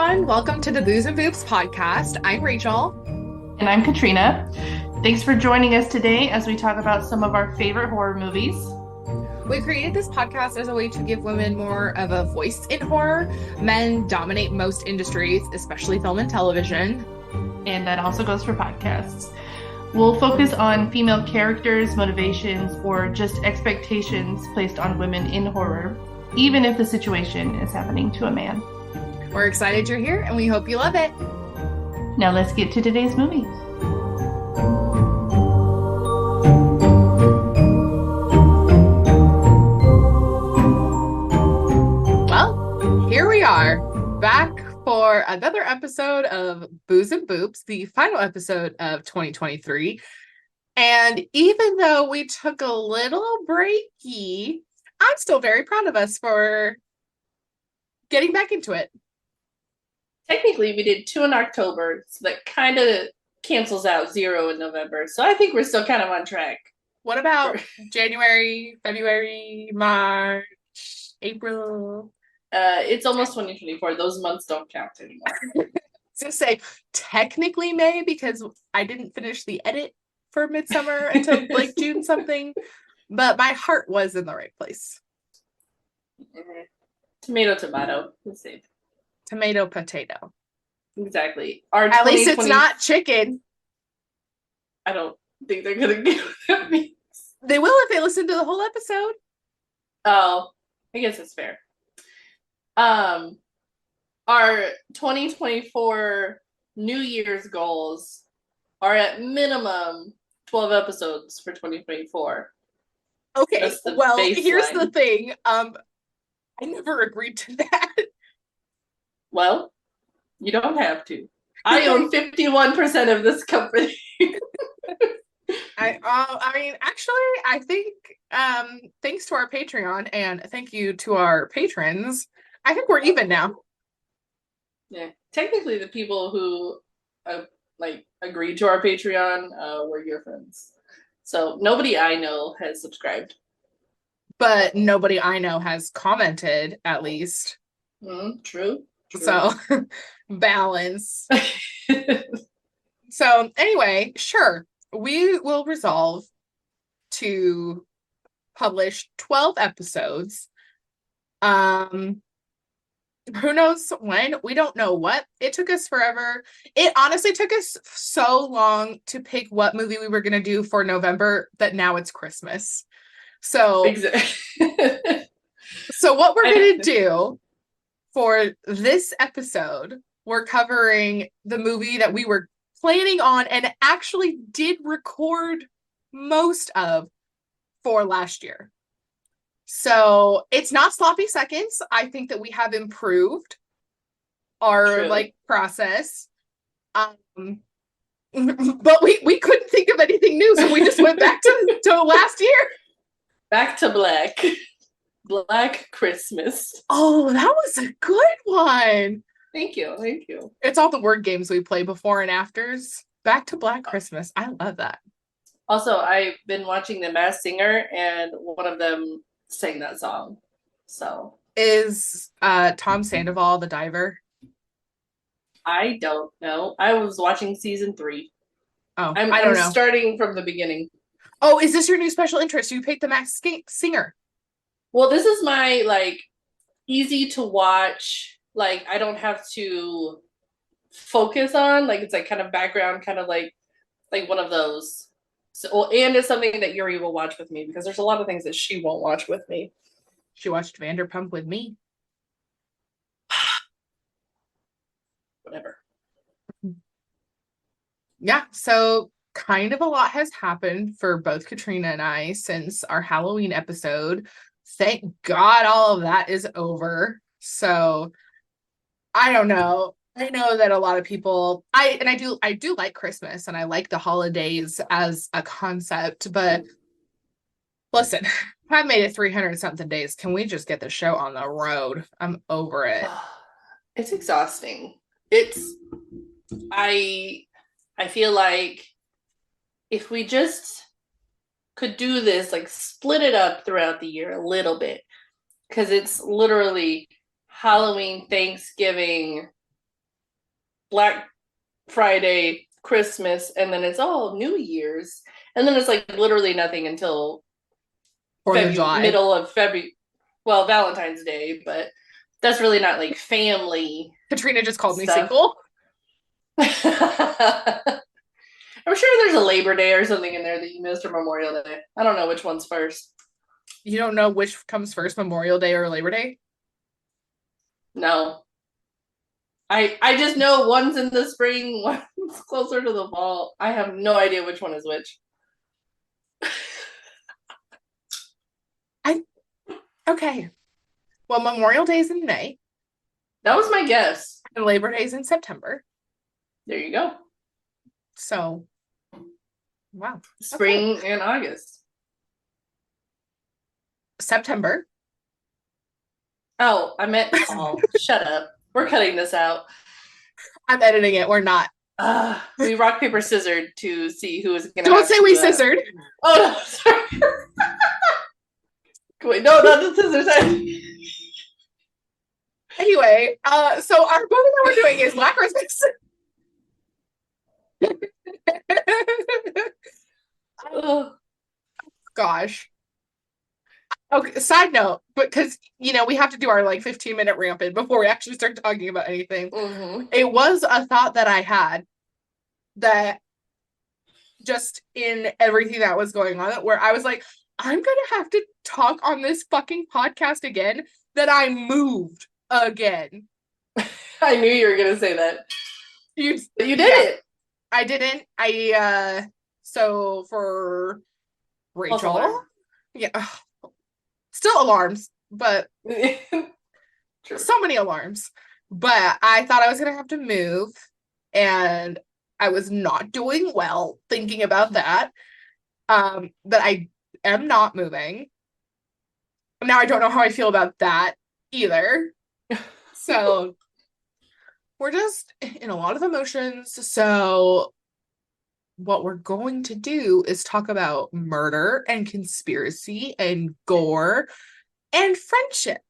everyone. Welcome to the Booze and Boobs podcast. I'm Rachel. And I'm Katrina. Thanks for joining us today as we talk about some of our favorite horror movies. We created this podcast as a way to give women more of a voice in horror. Men dominate most industries, especially film and television. And that also goes for podcasts. We'll focus on female characters, motivations, or just expectations placed on women in horror, even if the situation is happening to a man. We're excited you're here, and we hope you love it. Now let's get to today's movie. Well, here we are, back for another episode of Booze and Boobs, the final episode of 2023. And even though we took a little breaky, I'm still very proud of us for getting back into it. Technically, we did 2 in October, so that kind of cancels out 0 in November. So I think we're still kind of on track. What about January, February, March, April? It's almost 2024. Those months don't count anymore. I was gonna say technically May because I didn't finish the edit for Midsummer until like June something, but my heart was in the right place. Mm-hmm. Tomato. Let's see. Tomato, potato. Exactly. At least it's not chicken. I don't think they're gonna get what that means. They will if they listen to the whole episode. Oh, I guess it's fair. Our 2024 New Year's goals are at minimum 12 episodes for 2024. Okay, well, baseline. Here's the thing. I never agreed to that. Well, you don't have to. I own 51% of this company. I mean, actually, I think thanks to our Patreon and thank you to our patrons, I think we're even now. Yeah, technically, the people who agreed to our Patreon were your friends. So nobody I know has subscribed. But nobody I know has commented, at least. True. So, balance. So, anyway, sure. We will resolve to publish 12 episodes. Who knows when? We don't know what. It took us forever. It honestly took us so long to pick what movie we were going to do for November that now it's Christmas. So, exactly. So what we're going to do for this episode, we're covering the movie that we were planning on and actually did record most of for last year. So it's not sloppy seconds. I think that we have improved our process. But we couldn't think of anything new, so we just went back to last year. Back to black. Black Christmas. Oh, that was a good one. Thank you. It's all the word games we play before and afters. Back to Black Christmas. I love that. Also, I've been watching The Masked Singer, and one of them sang that song. So is Tom Sandoval the diver? I don't know. I was watching season 3. Oh, I don't know. Starting from the beginning. Oh, is this your new special interest? You picked The Masked Singer. Well, this is my easy to watch. I don't have to focus on. It's kind of background, kind of like one of those. So, and it's something that Yuri will watch with me because there's a lot of things that she won't watch with me. She watched Vanderpump with me. Whatever. Yeah, so kind of a lot has happened for both Katrina and I since our Halloween episode. Thank God all of that is over. So I don't know. I know that a lot of people I do like Christmas and I like the holidays as a concept, but listen, I've made it 300 something days. Can we just get the show on the road? I'm over it. It's exhausting. I feel like if we just could do this, split it up throughout the year a little bit, because it's literally Halloween, Thanksgiving, Black Friday, Christmas, and then it's all New Year's. And then it's like literally nothing until 4th of July. middle of February. Well, Valentine's Day, but that's really not like family. Katrina just called me stuff. single. I'm sure there's a Labor Day or something in there that you missed, or Memorial Day. I don't know which one's first. You don't know which comes first, Memorial Day or Labor Day? No. I just know one's in the spring, one's closer to the fall. I have no idea which one is which. Okay. Well, Memorial Day's in May. That was my guess. And Labor Day's in September. There you go. So, wow. Spring okay. And August. September. Oh, I meant fall. Shut up. We're cutting this out. I'm editing it. We're not. We rock, paper, scissors to see who is going to. Don't say we scissored. Oh, no. Sorry. Wait, no, not the scissors. Anyway, so our movie that we're doing is Black Christmas. Oh, gosh. Okay, side note, because we have to do our like 15-minute rampant before we actually start talking about anything. Mm-hmm. It was a thought that I had that just in everything that was going on, where I was like, I'm gonna have to talk on this fucking podcast again that I moved again. I knew you were gonna say that. You did it. I didn't. So for Rachel, yeah, still alarms, but so many alarms. But I thought I was gonna have to move, and I was not doing well thinking about that. That I am not moving. Now I don't know how I feel about that either. So we're just in a lot of emotions. So what we're going to do is talk about murder and conspiracy and gore and friendship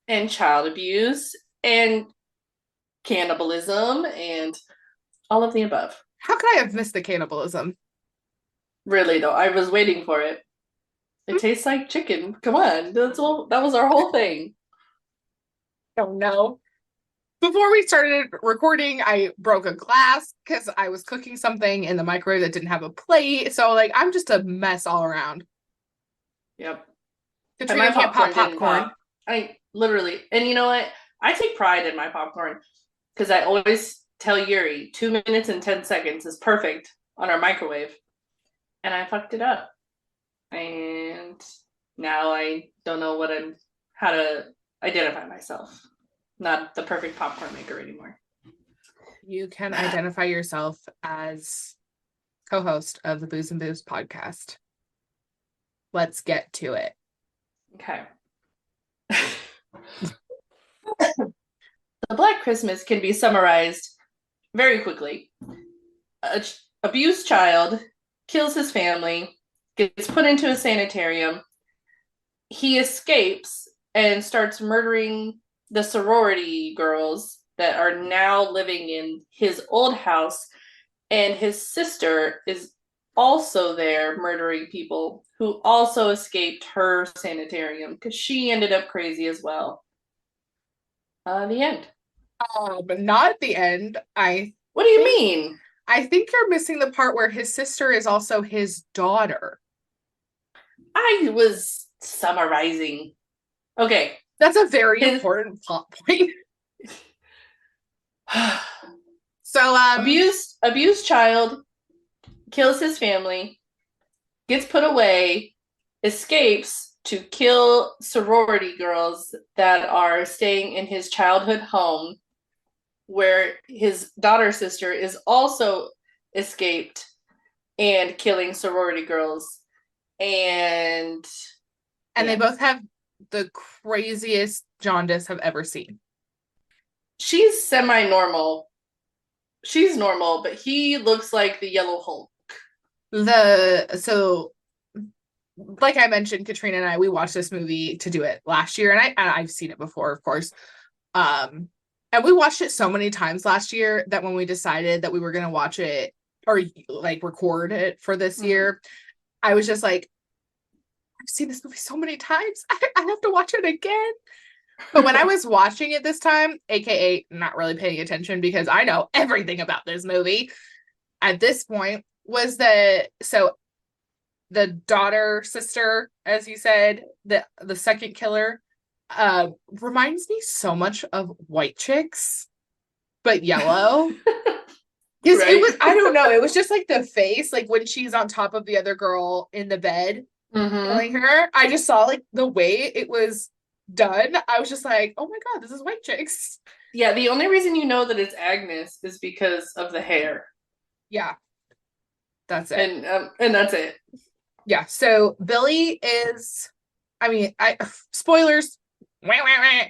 and child abuse and cannibalism and all of the above. How could I have missed the cannibalism? Really though, I was waiting for it. It tastes like chicken. Come on, that was our whole thing. Oh no. Before we started recording, I broke a glass because I was cooking something in the microwave that didn't have a plate. So like I'm just a mess all around. Yep. Katrina can't pop popcorn. I literally, and you know what? I take pride in my popcorn because I always tell Yuri 2 minutes and 10 seconds is perfect on our microwave. And I fucked it up. And now I don't know how to identify myself. Not the perfect popcorn maker anymore. You can identify yourself as co-host of the Booze and Booze podcast. Let's get to it. Okay. The Black Christmas can be summarized very quickly. An abused child kills his family, gets put into a sanitarium. He escapes and starts murdering the sorority girls that are now living in his old house. And his sister is also there murdering people who also escaped her sanitarium because she ended up crazy as well. The end. But not at the end. What do you mean? I think you're missing the part where his sister is also his daughter. I was summarizing. Okay. That's a very important plot point. So, abused child kills his family, gets put away, escapes to kill sorority girls that are staying in his childhood home, where his daughter sister is also escaped and killing sorority girls. And they both have the craziest jaundice I've ever seen. She's semi-normal. She's normal, but he looks like the Yellow Hulk. So like I mentioned, Katrina and we watched this movie to do it last year, and I've seen it before, of course. And we watched it so many times last year that when we decided that we were going to watch it or like record it for this year, I was just like, I've seen this movie so many times. I have to watch it again. But when I was watching it this time, aka not really paying attention because I know everything about this movie at this point, was the daughter, sister, as you said, the second killer, reminds me so much of White Chicks, but yellow. Because it Right. was, I don't know, it was just like the face, like when she's on top of the other girl in the bed, killing her. I just saw like the way it was done. I was just like, oh my God, this is White Chicks. Yeah, the only reason you know that it's Agnes is because of the hair. Yeah, that's it. And that's it. Yeah, so Billy is, I mean, spoilers. Wah, wah,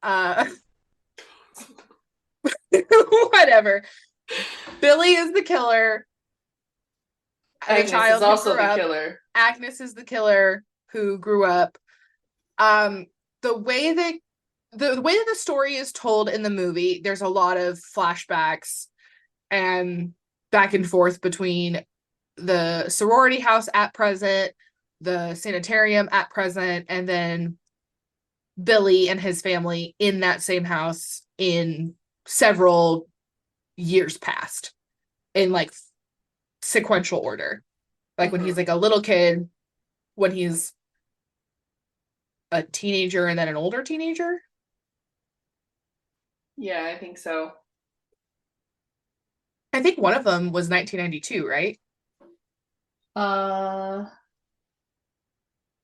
wah. Uh, whatever. Billy is the killer. The Agnes is child who also grew the up. killer. Agnes is the killer who grew up. Um, the way that the way that the story is told in the movie, there's a lot of flashbacks and back and forth between the sorority house at present, the sanitarium at present, and then Billy and his family in that same house in several years past in like sequential order. Like when he's like a little kid, when he's a teenager, and then an older teenager. Yeah, I think so. I think one of them was 1992, right? Uh,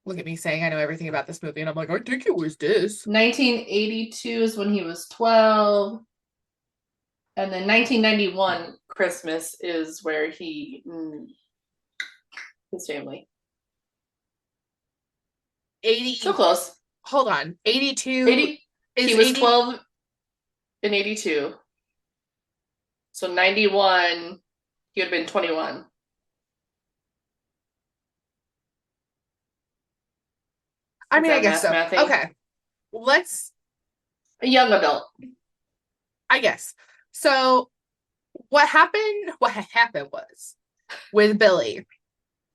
Look at me saying I know everything about this movie, and I'm like, I think it was this. 1982 is when he was 12. And then 1991 Christmas is where his family. 80. So close. Hold on. 82 80. is He was 80. 12 in 82. So 91, he would have been 21. I Is mean, I that guess so. mathing? Okay. Let's, A young adult. I guess. So what happened was with Billy,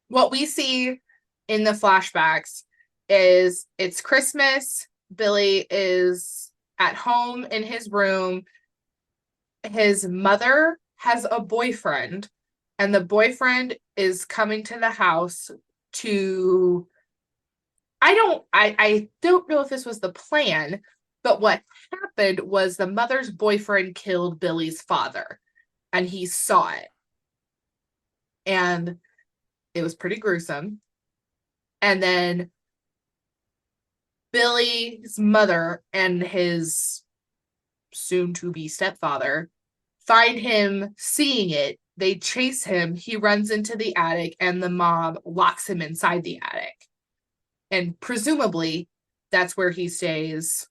what we see in the flashbacks is it's Christmas. Billy is at home in his room. His mother has a boyfriend, and the boyfriend is coming to the house to I don't know if this was the plan, but what happened was the mother's boyfriend killed Billy's father, and he saw it. And it was pretty gruesome. And then Billy's mother and his soon to be stepfather find him seeing it. They chase him. He runs into the attic, and the mob locks him inside the attic. And presumably, that's where he stays,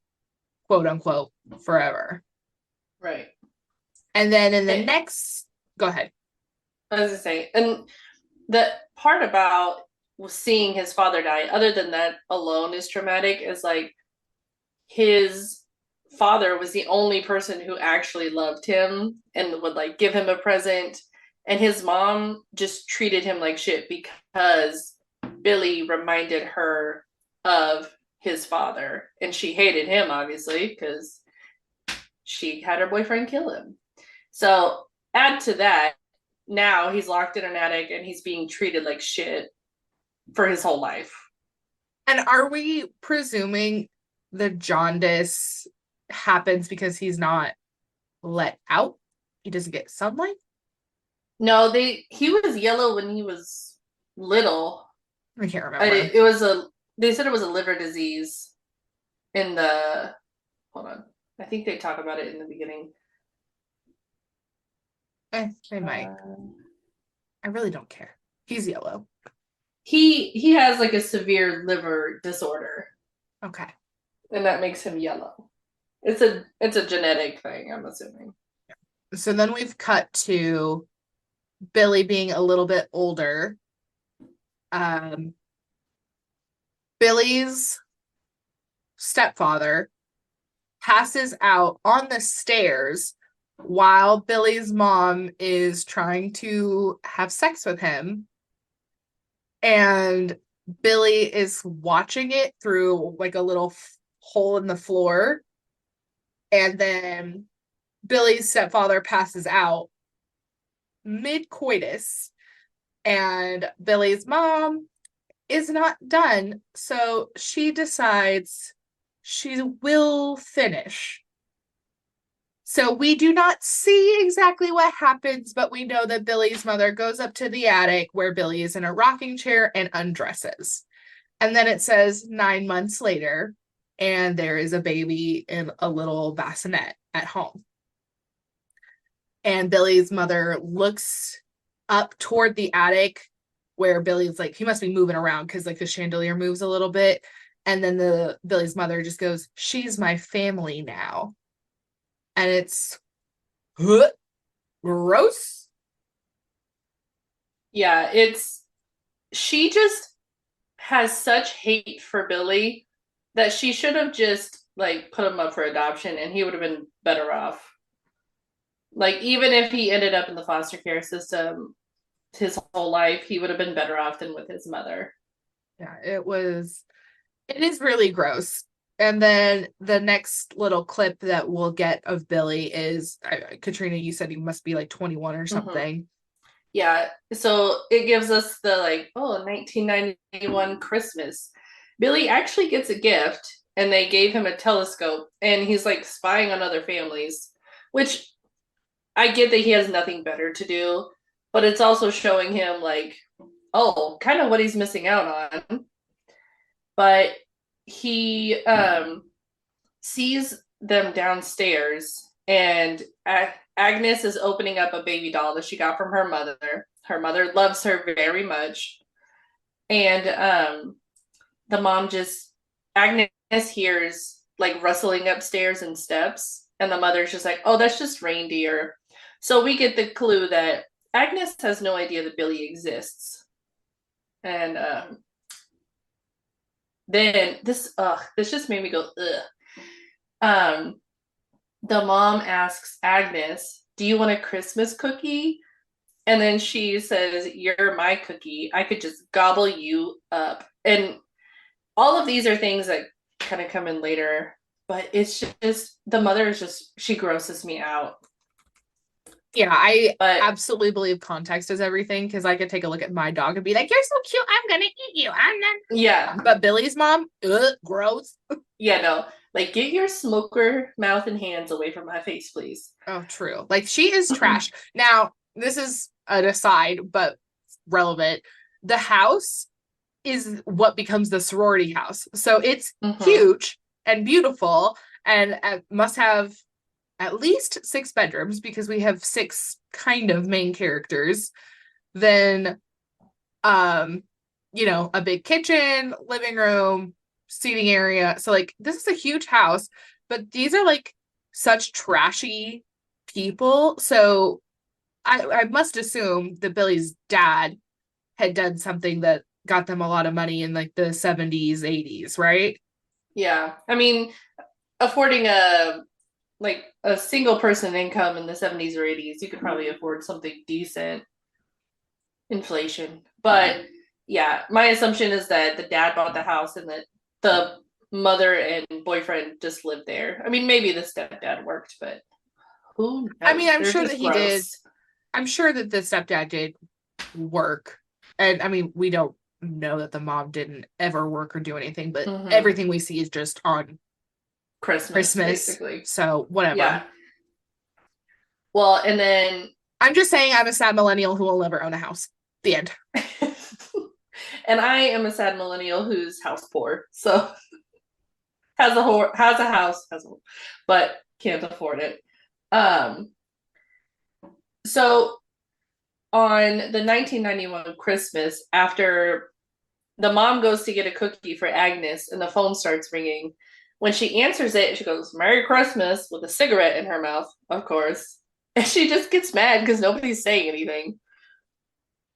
quote unquote, forever. Right. And then in the next, go ahead. I was just saying, and the part about seeing his father die, other than that alone is traumatic, is like his father was the only person who actually loved him and would like give him a present. And his mom just treated him like shit because Billy reminded her of his father. And she hated him, obviously, because she had her boyfriend kill him. So add to that, now he's locked in an attic and he's being treated like shit for his whole life. And are we presuming the jaundice happens because he's not let out? He doesn't get sunlight? No, he was yellow when he was little. I can't remember. They said it was a liver disease in the hold on. I think they talk about it in the beginning. They might. I really don't care. He's yellow. He has like a severe liver disorder. Okay. And that makes him yellow. It's a genetic thing, I'm assuming. So then we've cut to Billy being a little bit older. Billy's stepfather passes out on the stairs while Billy's mom is trying to have sex with him. And Billy is watching it through like a little hole in the floor. And then Billy's stepfather passes out mid coitus, and Billy's mom is not done. So she decides she will finish. So we do not see exactly what happens, but we know that Billy's mother goes up to the attic where Billy is in a rocking chair and undresses. And then it says 9 months later, and there is a baby in a little bassinet at home. And Billy's mother looks up toward the attic where Billy's like, he must be moving around because like the chandelier moves a little bit. And then Billy's mother just goes, she's my family now. And it's gross. Yeah, she just has such hate for Billy that she should have just like put him up for adoption and he would have been better off. Like, even if he ended up in the foster care system his whole life, he would have been better off than with his mother. Yeah, it is really gross. And then the next little clip that we'll get of Billy is Katrina, you said he must be like 21 or something. Mm-hmm. Yeah, so it gives us the like, 1991 Christmas. Billy actually gets a gift and they gave him a telescope and he's like spying on other families, which I get that he has nothing better to do, but it's also showing him like, kind of what he's missing out on. But he sees them downstairs and Agnes is opening up a baby doll that she got from her mother. Her mother loves her very much. And the mom Agnes hears like rustling upstairs and steps. And the mother's just like, oh, that's just reindeer. So we get the clue that Agnes has no idea that Billy exists. And then this just made me go, ugh. The mom asks Agnes, do you want a Christmas cookie? And then she says, you're my cookie. I could just gobble you up. And all of these are things that kind of come in later, but it's just, the mother is just, she grosses me out. Yeah, I absolutely believe context is everything, because I could take a look at my dog and be like, you're so cute, I'm gonna eat you. I'm not. Yeah. But Billy's mom, gross. Yeah, no. Like, get your smoker mouth and hands away from my face, please. Oh, true. Like, she is trash. Now, this is an aside, but relevant. The house is what becomes the sorority house. So it's huge and beautiful and must have at least 6 bedrooms, because we have 6 kind of main characters. Then, a big kitchen, living room, seating area. So like, this is a huge house, but these are like such trashy people. So I must assume that Billy's dad had done something that got them a lot of money in like the 70s, 80s, right? Yeah. I mean, affording a single person income in the 70s or 80s, you could probably afford something decent. Inflation. But yeah, my assumption is that the dad bought the house and that the mother and boyfriend just lived there. I mean, maybe the stepdad worked, but who knows? I mean, I'm sure that he did. I'm sure that the stepdad did work. And I mean, we don't know that the mom didn't ever work or do anything, but everything we see is just on Christmas basically. So whatever. Yeah. Well, and then I'm just saying, I'm a sad millennial who will never own a house. The end. And I am a sad millennial who's house poor. So has a house, but can't afford it. So on the 1991 Christmas, after the mom goes to get a cookie for Agnes and the phone starts ringing, when she answers it, she goes, Merry Christmas, with a cigarette in her mouth, of course. And she just gets mad because nobody's saying anything.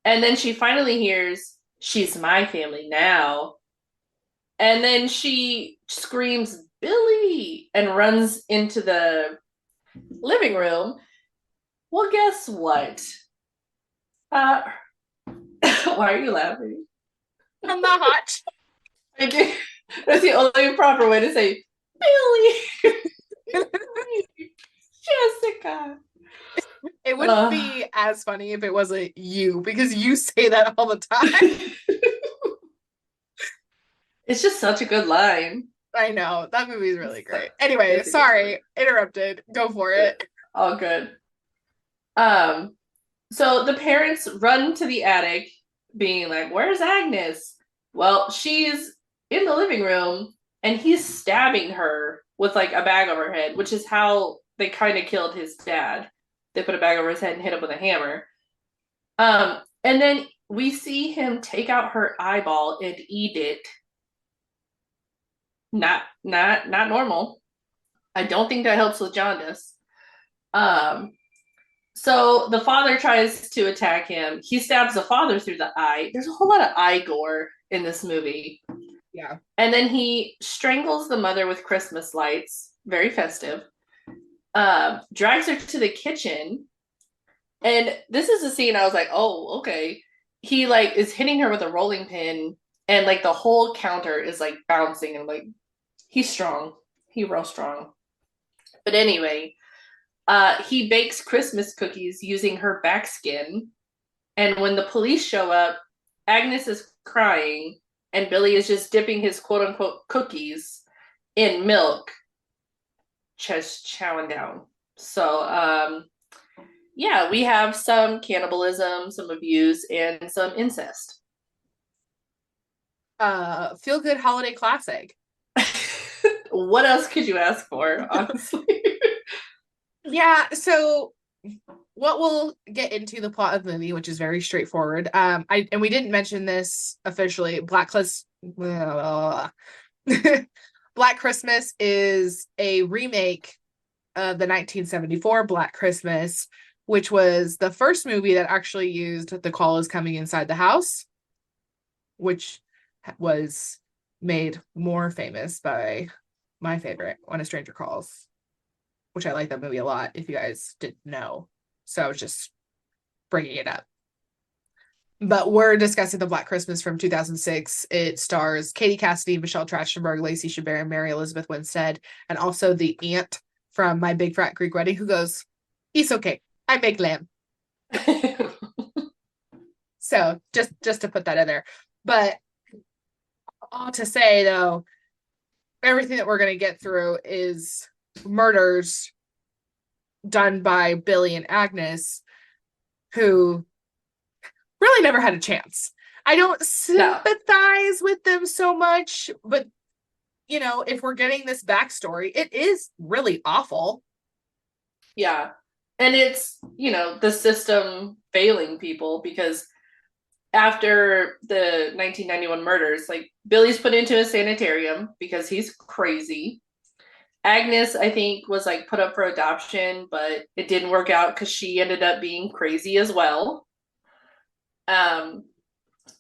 And then she finally hears, she's my family now. And then she screams Billy, and runs into the living room. Well, guess what? Uh, why are you laughing? I'm not. I did. That's the only proper way to say Billy. Jessica. It wouldn't be as funny if it wasn't you, because you say that all the time. It's just such a good line. I know. That movie is really great. Anyway, sorry, interrupted. Go for it. All good. Um, so the parents run to the attic, being like, "Where's Agnes?" Well, she's in the living room, and he's stabbing her with like a bag over her head, which is how they kind of killed his dad. They put a bag over his head and hit him with a hammer. And then we see him take out her eyeball and eat it. Not normal. I don't think that helps with jaundice. Um, so the father tries to attack him. He stabs the father through the eye. There's a whole lot of eye gore in this movie. Yeah. And then he strangles the mother with Christmas lights. Very festive. Drags her to the kitchen. And this is a scene I was like, oh, okay. He like is hitting her with a rolling pin, and like the whole counter is like bouncing, and like he's strong. He real strong. But anyway, he bakes Christmas cookies using her back skin. And when the police show up, Agnes is crying, and Billy is just dipping his quote unquote cookies in milk, just chowing down. So, yeah, we have some cannibalism, some abuse, and some incest. Feel good holiday classic. What else could you ask for, honestly? Yeah, so what we'll get into the plot of the movie, which is very straightforward. We didn't mention this officially. Black Christmas is a remake of the 1974 Black Christmas, which was the first movie that actually used The Call is Coming Inside the House, which was made more famous by my favorite, When a Stranger Calls, which I like that movie a lot, if you guys didn't know. So I was just bringing it up. But we're discussing The Black Christmas from 2006. It stars Katie Cassidy, Michelle Trachtenberg, Lacey Chabert, Mary Elizabeth Winstead, and also the aunt from My Big Fat Greek Wedding who goes, "It's okay, I make lamb." So just to put that in there. But all to say, though, everything that we're going to get through is murders done by Billy and Agnes, who really never had a chance. I don't sympathize with them so much, but you know, if we're getting this backstory, it is really awful. Yeah. And it's, you know, the system failing people, because after the 1991 murders, like Billy's put into a sanitarium because he's crazy. Agnes, I think, was like put up for adoption, but it didn't work out because she ended up being crazy as well. And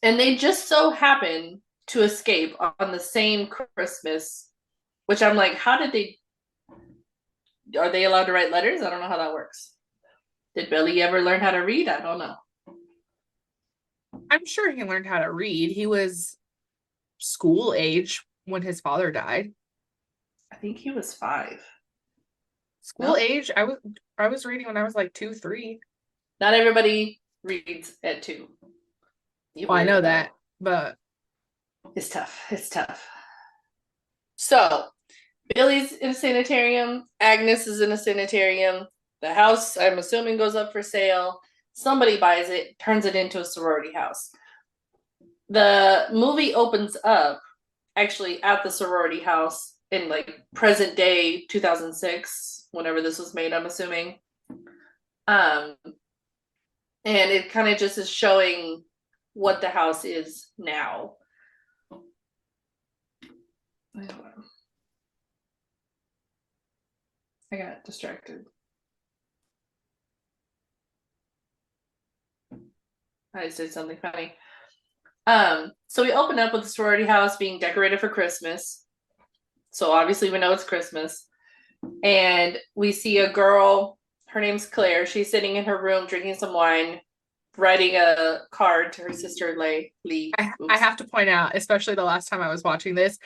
they just so happen to escape on the same Christmas, which I'm like, how did they? Are they allowed to write letters? I don't know how that works. Did Billy ever learn how to read? I don't know. I'm sure he learned how to read. He was school age when his father died. I think he was 5. School age? I was reading when I was like 2, 3. Not everybody reads at 2. Well, I know that, but it's tough. It's tough. So Billy's in a sanitarium. Agnes is in a sanitarium. The house, I'm assuming, goes up for sale. Somebody buys it, turns it into a sorority house. The movie opens up actually at the sorority house in like present day 2006, whenever this was made, I'm assuming. And it kind of just is showing what the house is now. I got distracted. I just did something funny. So we open up with the sorority house being decorated for Christmas. So obviously we know it's Christmas. And we see a girl, her name's Claire. She's sitting in her room drinking some wine, writing a card to her sister Lee. I have to point out, especially the last time I was watching this,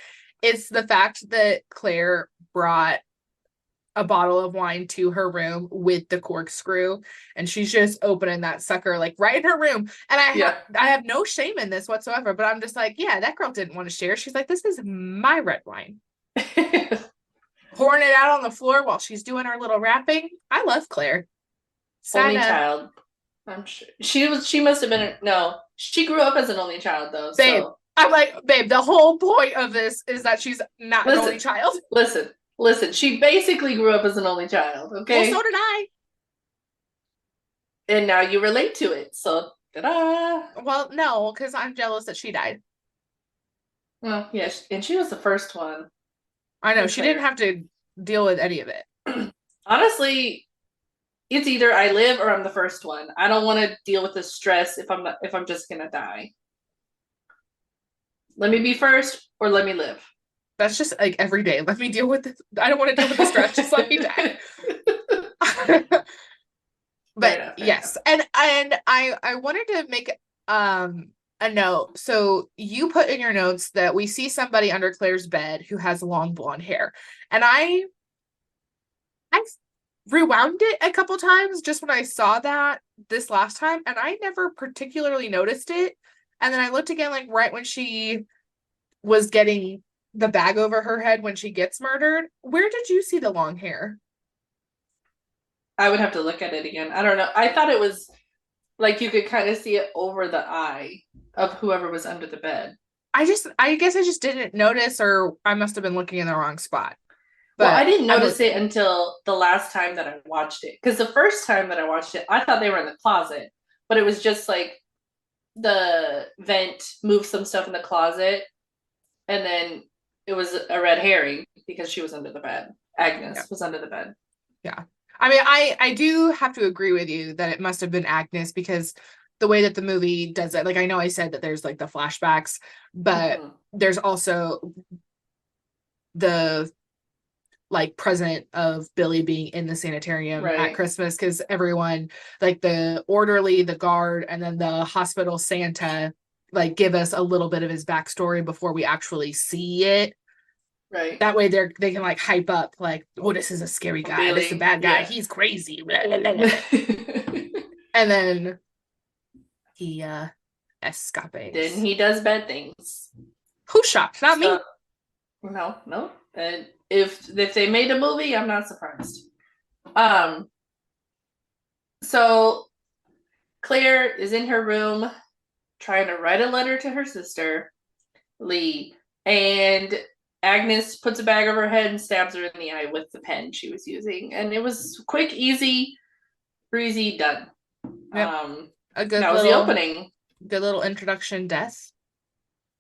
it's the fact that Claire brought a bottle of wine to her room with the corkscrew, and she's just opening that sucker like right in her room. And I have no shame in this whatsoever, but I'm just like, yeah, that girl didn't want to share. She's like, this is my red wine. Pouring it out on the floor while she's doing her little wrapping. I love Claire. Only child. I'm sure she must have been she grew up as an only child though. Babe, so I'm like, babe, the whole point of this is that she's not an only child. Listen, she basically grew up as an only child, okay? Well, so did I. And now you relate to it, so ta-da! Well, no, because I'm jealous that she died. Well, yeah, and she was the first one. I know, she didn't have to deal with any of it. Honestly, it's either I live or I'm the first one. I don't want to deal with the stress if I'm just gonna die. Let me be first or let me live. That's just like every day. Let me deal with this. I don't want to deal with the stress. Just let me die. But yes, and I wanted to make a note. So you put in your notes that we see somebody under Claire's bed who has long blonde hair, and I rewound it a couple times just when I saw that this last time, and I never particularly noticed it. And then I looked again, like right when she was getting the bag over her head when she gets murdered. Where did you see the long hair? I would have to look at it again. I don't know. I thought it was like you could kind of see it over the eye of whoever was under the bed. I guess I just didn't notice, or I must have been looking in the wrong spot. But well, I didn't notice it until the last time that I watched it. Because the first time that I watched it, I thought they were in the closet. But it was just like the vent moved some stuff in the closet. And then it was a red herring because she was under the bed. Agnes was under the bed. Yeah. I mean, I do have to agree with you that it must have been Agnes, because the way that the movie does it, like I know I said that there's like the flashbacks, but there's also the like present of Billy being in the sanitarium at Christmas, because everyone, like the orderly, the guard, and then the hospital Santa, like give us a little bit of his backstory before we actually see it. Right. That way they can like hype up like, oh, this is a scary guy. Billy, this is a bad guy. Yeah. He's crazy. And then he escapes. Then he does bad things. Who's shocked? Not me. No. And if they made a movie, I'm not surprised. So Claire is in her room trying to write a letter to her sister, Lee, and Agnes puts a bag over her head and stabs her in the eye with the pen she was using. And it was quick, easy, breezy, done. Yep. That was the opening. Good little introduction death.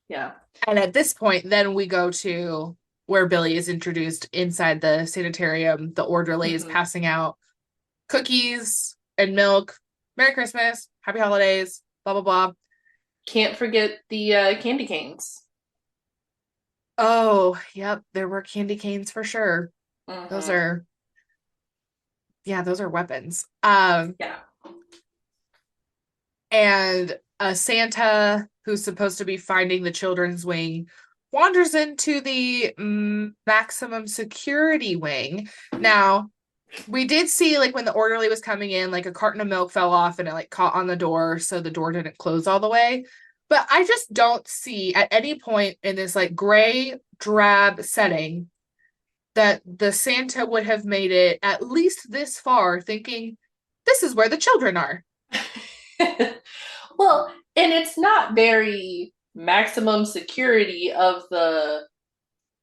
Yeah. And at this point, then we go to where Billy is introduced inside the sanitarium. The orderly is passing out cookies and milk. Merry Christmas. Happy holidays. Blah, blah, blah. Can't forget the candy canes. Oh, yep. There were candy canes for sure. Those are weapons. Yeah. And a Santa who's supposed to be finding the children's wing wanders into the maximum security wing. Now, we did see, like, when the orderly was coming in, like, a carton of milk fell off and it, like, caught on the door, so the door didn't close all the way. But I just don't see at any point in this, like, gray, drab setting that the Santa would have made it at least this far thinking, this is where the children are. Well, and it's not very maximum security of the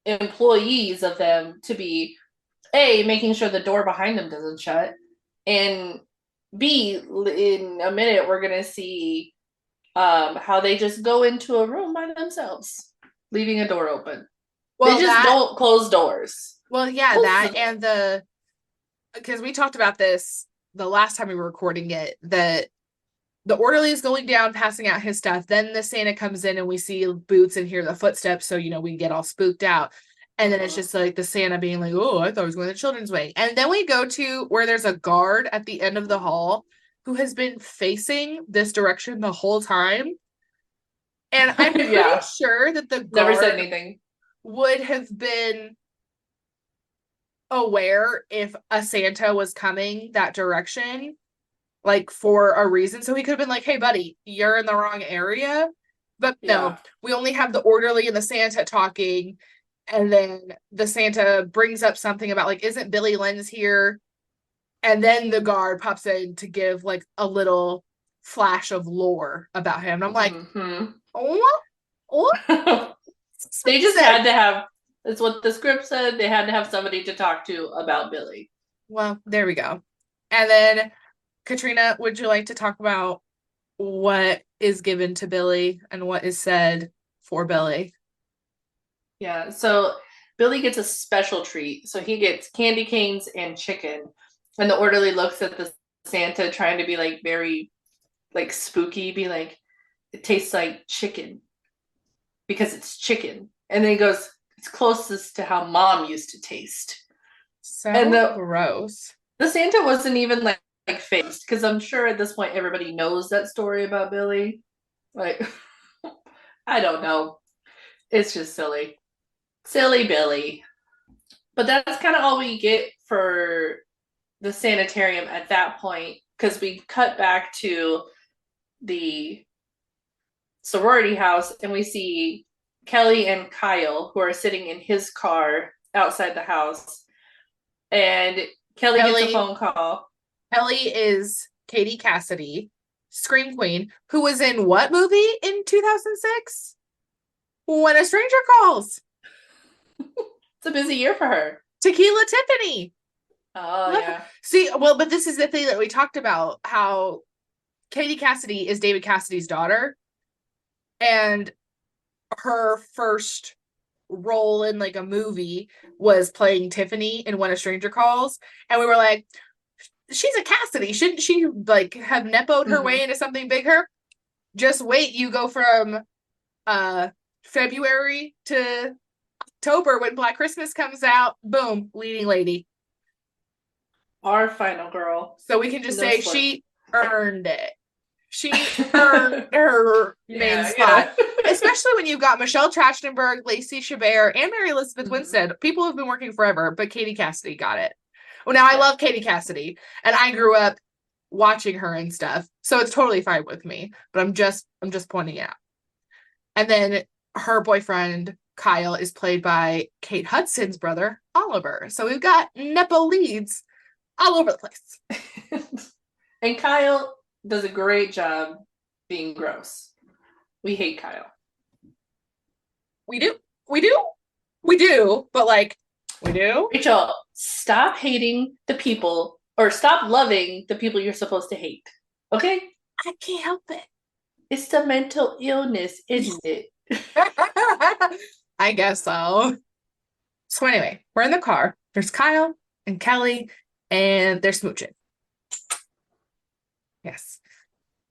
employees of them to be, A, making sure the door behind them doesn't shut, and B, in a minute we're going to see how they just go into a room by themselves, leaving a door open. Well, they just don't close doors. Well, yeah, and because we talked about this the last time we were recording it, that the orderly is going down, passing out his stuff. Then the Santa comes in and we see boots and hear the footsteps. So, we get all spooked out. And then it's just like the Santa being like, oh, I thought I was going the children's wing. And then we go to where there's a guard at the end of the hall who has been facing this direction the whole time. And I'm pretty Yeah. sure that the Never said guard anything. would have been aware if a Santa was coming that direction, like for a reason. So he could have been like, hey, buddy, you're in the wrong area. But no, Yeah. we only have the orderly and the Santa talking. And then the Santa brings up something about, like, isn't Billy Lenz here? And then the guard pops in to give like a little flash of lore about him. And I'm like, what? What? They just had to have, that's what the script said, they had to have somebody to talk to about Billy. Well, there we go. And then, Katrina, would you like to talk about what is given to Billy and what is said for Billy? Yeah, so Billy gets a special treat. So he gets candy canes and chicken. And the orderly looks at the Santa trying to be like very like spooky, be like, it tastes like chicken because it's chicken. And then he goes, it's closest to how mom used to taste. So and gross. The Santa wasn't even like faced, because I'm sure at this point everybody knows that story about Billy. Like, I don't know. It's just silly. Silly Billy. But that's kind of all we get for the sanitarium at that point, because we cut back to the sorority house and we see Kelly and Kyle, who are sitting in his car outside the house. And Kelly gets a phone call. Kelly is Katie Cassidy, Scream Queen, who was in what movie in 2006? When a Stranger Calls. It's a busy year for her. Tequila Tiffany. Oh, yeah. See, well, but this is the thing that we talked about, how Katie Cassidy is David Cassidy's daughter. And her first role in like a movie was playing Tiffany in When a Stranger Calls. And we were like, she's a Cassidy. Shouldn't she like have nepoed her way into something bigger? Just wait. You go from February to October when Black Christmas comes out. Boom, leading lady. Our final girl. So we can just say she earned it. She earned her main spot. Yeah. Especially when you've got Michelle Trachtenberg, Lacey Chabert, and Mary Elizabeth Winstead. People have been working forever, but Katie Cassidy got it. Well, now I love Katie Cassidy, and I grew up watching her and stuff, so it's totally fine with me. But I'm just pointing out. And then her boyfriend Kyle is played by Kate Hudson's brother Oliver. So we've got nepo leads all over the place. And Kyle does a great job being gross. We hate Kyle. We do, but like, we do. Rachel, stop hating the people, or stop loving the people you're supposed to hate. Okay? I can't help it. It's the mental illness, isn't it? I guess so. So anyway, we're in the car. There's Kyle and Kelly, and they're smooching. Yes.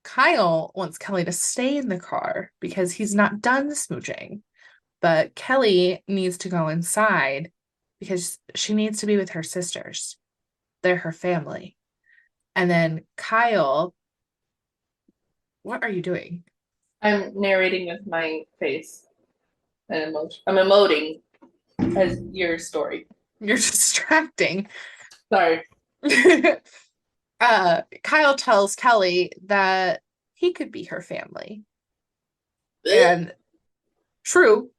Kyle wants Kelly to stay in the car because he's not done smooching. But Kelly needs to go inside because she needs to be with her sisters. They're her family. And then Kyle, what are you doing? I'm narrating with my face and emotion. I'm emoting as your story. You're distracting. Sorry. Kyle tells Kelly that he could be her family. And true.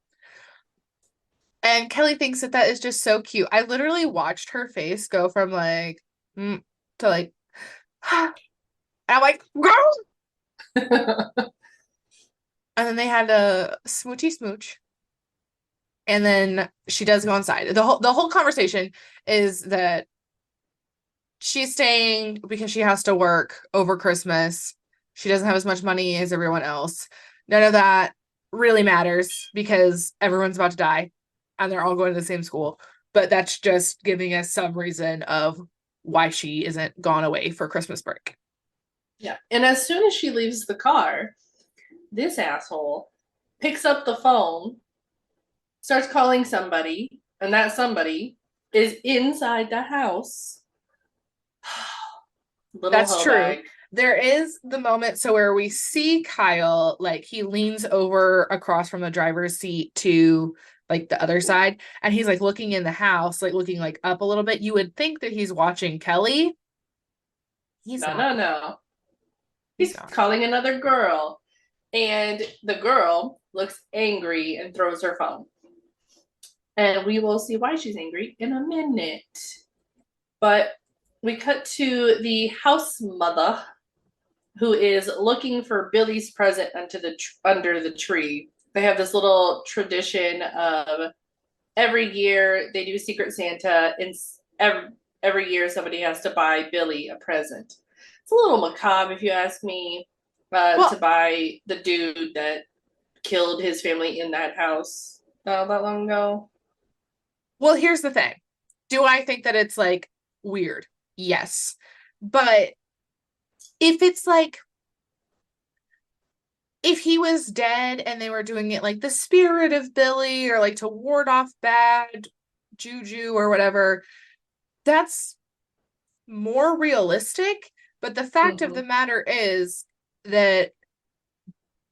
And Kelly thinks that is just so cute. I literally watched her face go from like to like, and I'm like, girl. And then they had a smoochy smooch. And then she does go inside. The whole conversation is that she's staying because she has to work over Christmas. She doesn't have as much money as everyone else. None of that really matters because everyone's about to die and they're all going to the same school. But that's just giving us some reason of why she isn't gone away for Christmas break. Yeah. And as soon as she leaves the car, this asshole picks up the phone, starts calling somebody, and that somebody is inside the house. Little That's hoe true. bag. There is the moment so where we see Kyle, like he leans over across from the driver's seat to like the other side, and he's like looking in the house, like looking like up a little bit. You would think that he's watching Kelly. He's No, not. no, no. He's He's not. calling another girl. And the girl looks angry and throws her phone. And we will see why she's angry in a minute. But we cut to the house mother who is looking for Billy's present under the tree. They have this little tradition of every year they do Secret Santa, and every year somebody has to buy Billy a present. It's a little macabre, if you ask me, to Well, buy the dude that killed his family in that house not that long ago. well, here's the thing. Do I think that it's like weird? Yes. But if it's like if he was dead and they were doing it like the spirit of Billy or like to ward off bad juju or whatever, that's more realistic. But the fact of Mm-hmm. the matter is that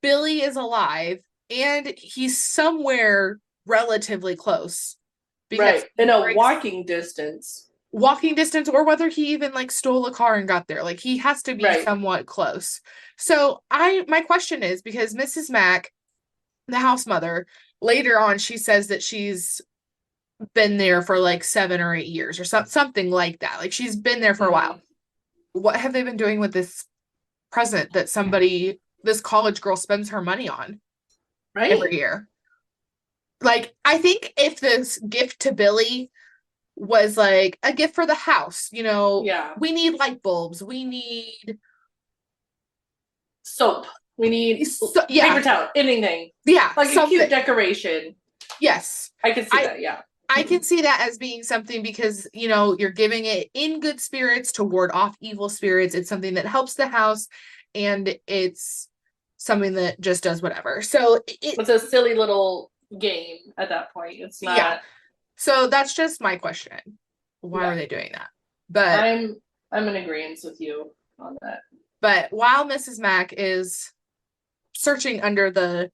Billy is alive and he's somewhere relatively close because Right. he In a breaks walking distance. walking distance or whether he even like stole a car and got there. Like he has to be Right. somewhat close. So my question is because Mrs. Mack, the house mother, later on she says that she's been there for like 7 or 8 years or something like that. Like she's been there for a while. Mm-hmm. What have they been doing with this present that this college girl spends her money on Right? every year? Like, I think if this gift to Billy was like a gift for the house, Yeah. we need light bulbs, we need Soap. We need yeah, paper towel, anything. yeah, Like a cute something. decoration. Yes. I can see I that, yeah. I can see that as being something because, you're giving it in good spirits to ward off evil spirits. It's something that helps the house and it's something that just does whatever. So It's a silly little game at that point. It's yeah. not. So that's just my question. Why Yeah. were they doing that? But I'm in agreement with you on that. but while Mrs. Mack is searching under the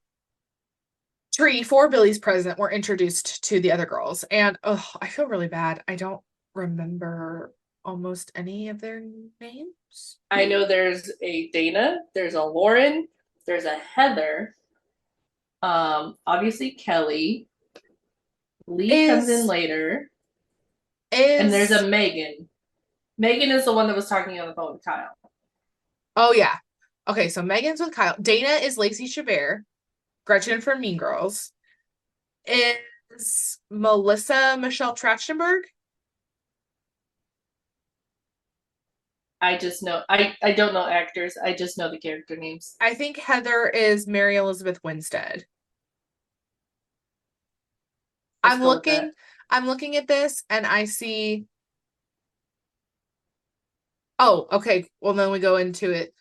tree for Billy's present, we're introduced to the other girls. And I feel really bad. I don't remember almost any of their names. I know there's a Dana, there's a Lauren, there's a Heather, obviously Kelly. Lee comes in Is later, and there's is a Megan. Megan is the one that was talking on the phone with Kyle. oh yeah. Okay, so Megan's with Kyle. Dana is Lacey Chabert. Gretchen from Mean Girls. Is Melissa Michelle Trachtenberg? I just know I don't know actors. I just know the character names. I think Heather is Mary Elizabeth Winstead. Let's I'm go with that. looking I'm looking at this and I see oh, okay. Well then we go into it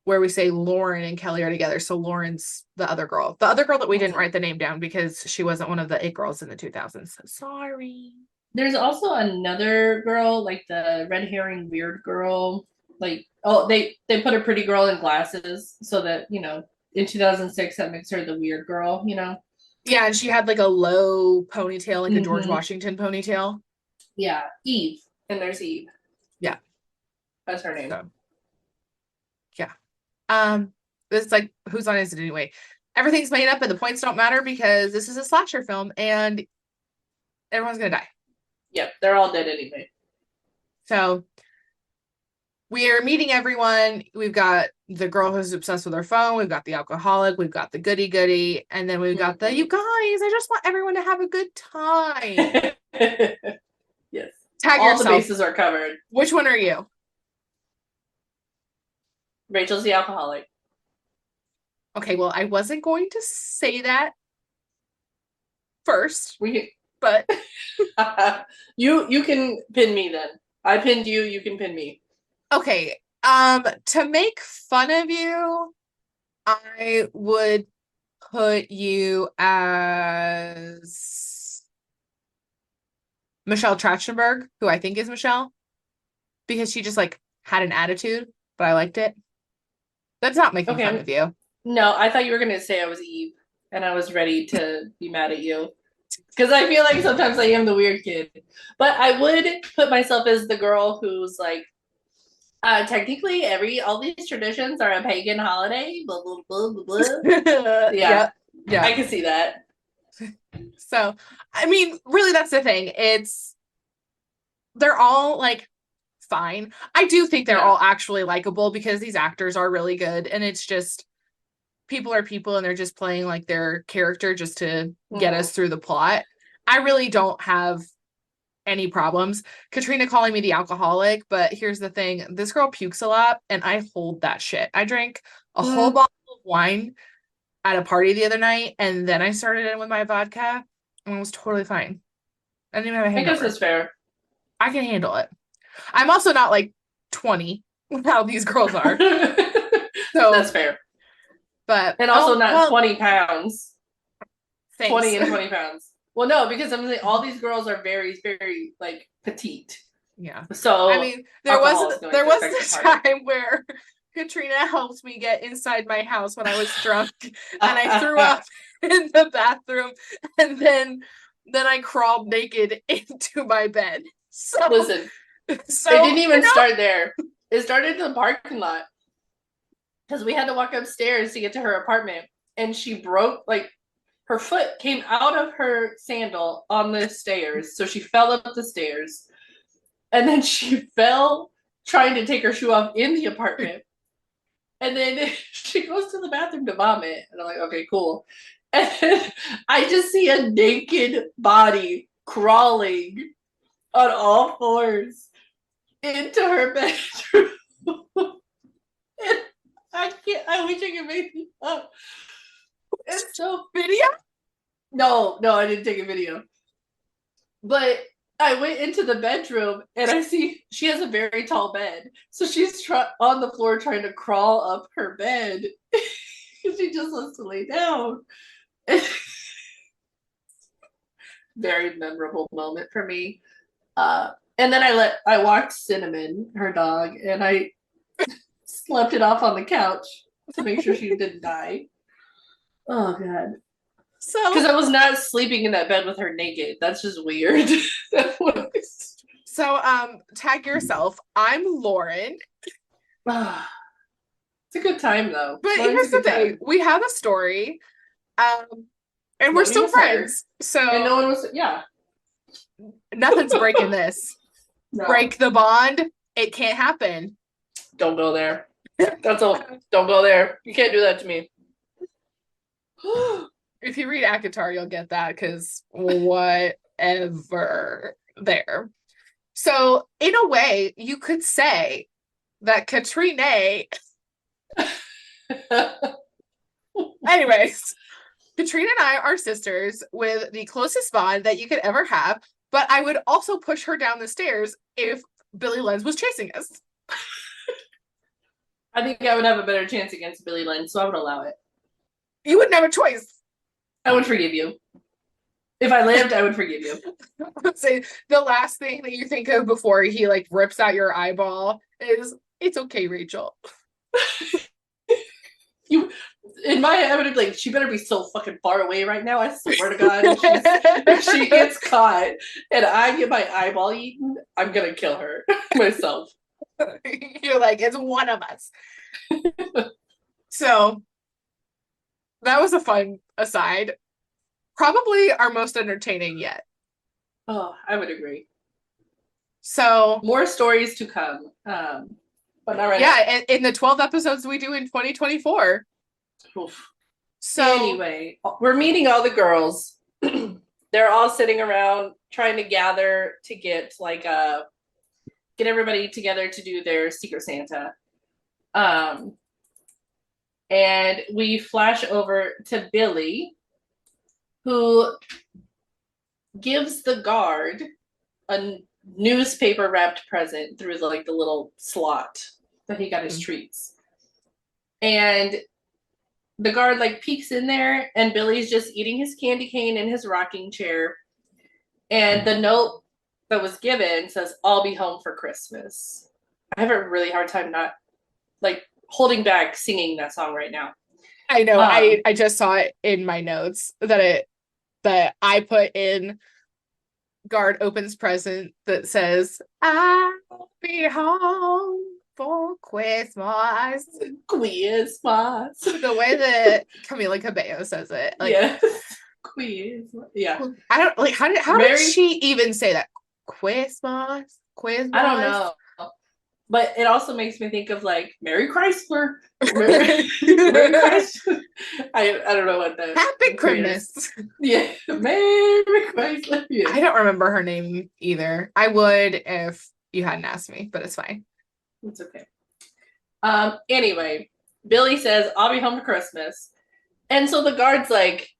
where we say Lauren and Kelly are together. So Lauren's the other girl. The other girl that we didn't Mm-hmm. write the name down because she wasn't one of the it girls in the 2000s. Sorry. There's also another girl, like the red herring weird girl. Like, oh, they put a pretty girl in glasses so that in 2006 that makes her the weird girl. Yeah, and she had like a low ponytail, like a George Mm-hmm. Washington ponytail. Yeah, Eve, and there's Eve. Yeah. That's her name. So yeah. It's like whose line is it anyway? Everything's made up and the points don't matter because this is a slasher film and everyone's gonna die. Yep, they're all dead anyway. So we are meeting everyone. We've got the girl who's obsessed with her phone. We've got the alcoholic. We've got the goody goody. And then we've got the, you guys, I just want everyone to have a good time. Yes. Tag All the yourself. bases are covered. Which one are you? Rachel's the alcoholic. Okay, well, I wasn't going to say that first, but you can pin me then. I pinned you, you can pin me. okay. To make fun of you, I would put you as Michelle Trachtenberg, who I think is Michelle, because she just like had an attitude, but I liked it. That's not making fun Okay. of you. No, I thought you were gonna say I was Eve, and I was ready to be mad at you. Because I feel like sometimes I am the weird kid. But I would put myself as the girl who's like, technically all these traditions are a pagan holiday, blah blah blah blah blah. Yeah, Yep. Yeah. I can see that. So, I mean, really, that's the thing. They're all like fine. I do think they're Yeah. all actually likable because these actors are really good. And it's just people are people and they're just playing like their character just to get Mm-hmm. us through the plot. I really don't have any problems. Katrina calling me the alcoholic, but here's the thing, this girl pukes a lot and I hold that shit. I drank a whole Mm, bottle of wine at a party the other night and then I started in with my vodka and it was totally fine. I didn't even have a I guess hangover. that's fair. I can handle it. I'm also not like 20 how these girls are. That's So, fair. but And also oh not well, 20 pounds. thanks. 20 and 20 pounds. Well, no, because I'm saying all these girls are very, very like petite. Yeah. I So mean, alcohol is going there to was affect it this harder. time where Katrina helped me get inside my house when I was drunk and I threw up in the bathroom and then I crawled naked into my bed. So Listen, it so didn't even start there. It started in the parking lot because we had to walk upstairs to get to her apartment, and she broke like her foot came out of her sandal on the stairs, so she fell up the stairs, and then she fell trying to take her shoe off in the apartment. And then she goes to the bathroom to vomit. And I'm like, okay, cool. And then I just see a naked body crawling on all fours into her bedroom. And I can't, I wish I could make it up. It's so video. no, I didn't take a video. But I went into the bedroom and I see she has a very tall bed. So she's on the floor trying to crawl up her bed. She just wants to lay down. Very memorable moment for me. And then I walked Cinnamon, her dog, and I slept it off on the couch to make sure she didn't die. Oh god. Because So I was not sleeping in that bed with her naked. That's just weird. tag yourself. I'm Lauren. It's a good time though. But Lauren's here's a the good thing. time. We have a story. And we're Nobody still was hurt, friends. and So no one was. Yeah, nothing's breaking this. no, Break the bond. It can't happen. don't go there. That's all. Don't go there. You can't do that to me. If you read ACOTAR, you'll get that because whatever there. So, in a way, you could say that Katrina, anyways, Katrina and I are sisters with the closest bond that you could ever have. But I would also push her down the stairs if Billy Lenz was chasing us. I think I would have a better chance against Billy Lynn, so I would allow it. You wouldn't have a choice. I would forgive you. If I lived, I would forgive you. I would say the last thing that you think of before he like rips out your eyeball is it's okay, Rachel. You, in my head, I would be like, she better be so fucking far away right now. I swear to God, if she gets caught and I get my eyeball eaten, I'm gonna kill her myself. You're like, it's one of us. So that was a fun aside. Probably our most entertaining yet. Oh, I would agree. So More stories to come. But not right now. yeah, in the 12 episodes we do in 2024. Oof. So anyway, we're meeting all the girls. They're all sitting around trying to gather to get get everybody together to do their Secret Santa. And we flash over to Billy, who gives the guard a newspaper wrapped present through the little slot that he got his treats. And the guard peeks in there, and Billy's just eating his candy cane in his rocking chair. And the note that was given says, "I'll be home for Christmas." I have a really hard time not like holding back singing that song right now. I know. I just saw it in my notes that I put in guard opens present that says, "I'll be home for Christmas." Christmas. The way that Camila Cabello says it, like, yeah, quiz. Yeah, I don't like how did she even say that? Christmas, Christmas. I don't know. But it also makes me think of like Merry Chrysler. Merry Chrysler. I don't know what the Happy Christmas. Yeah. Merry Chrysler. Yeah. I don't remember her name either. I would if you hadn't asked me, but it's fine. It's okay. Anyway, Billy says, "I'll be home for Christmas." And so the guard's like,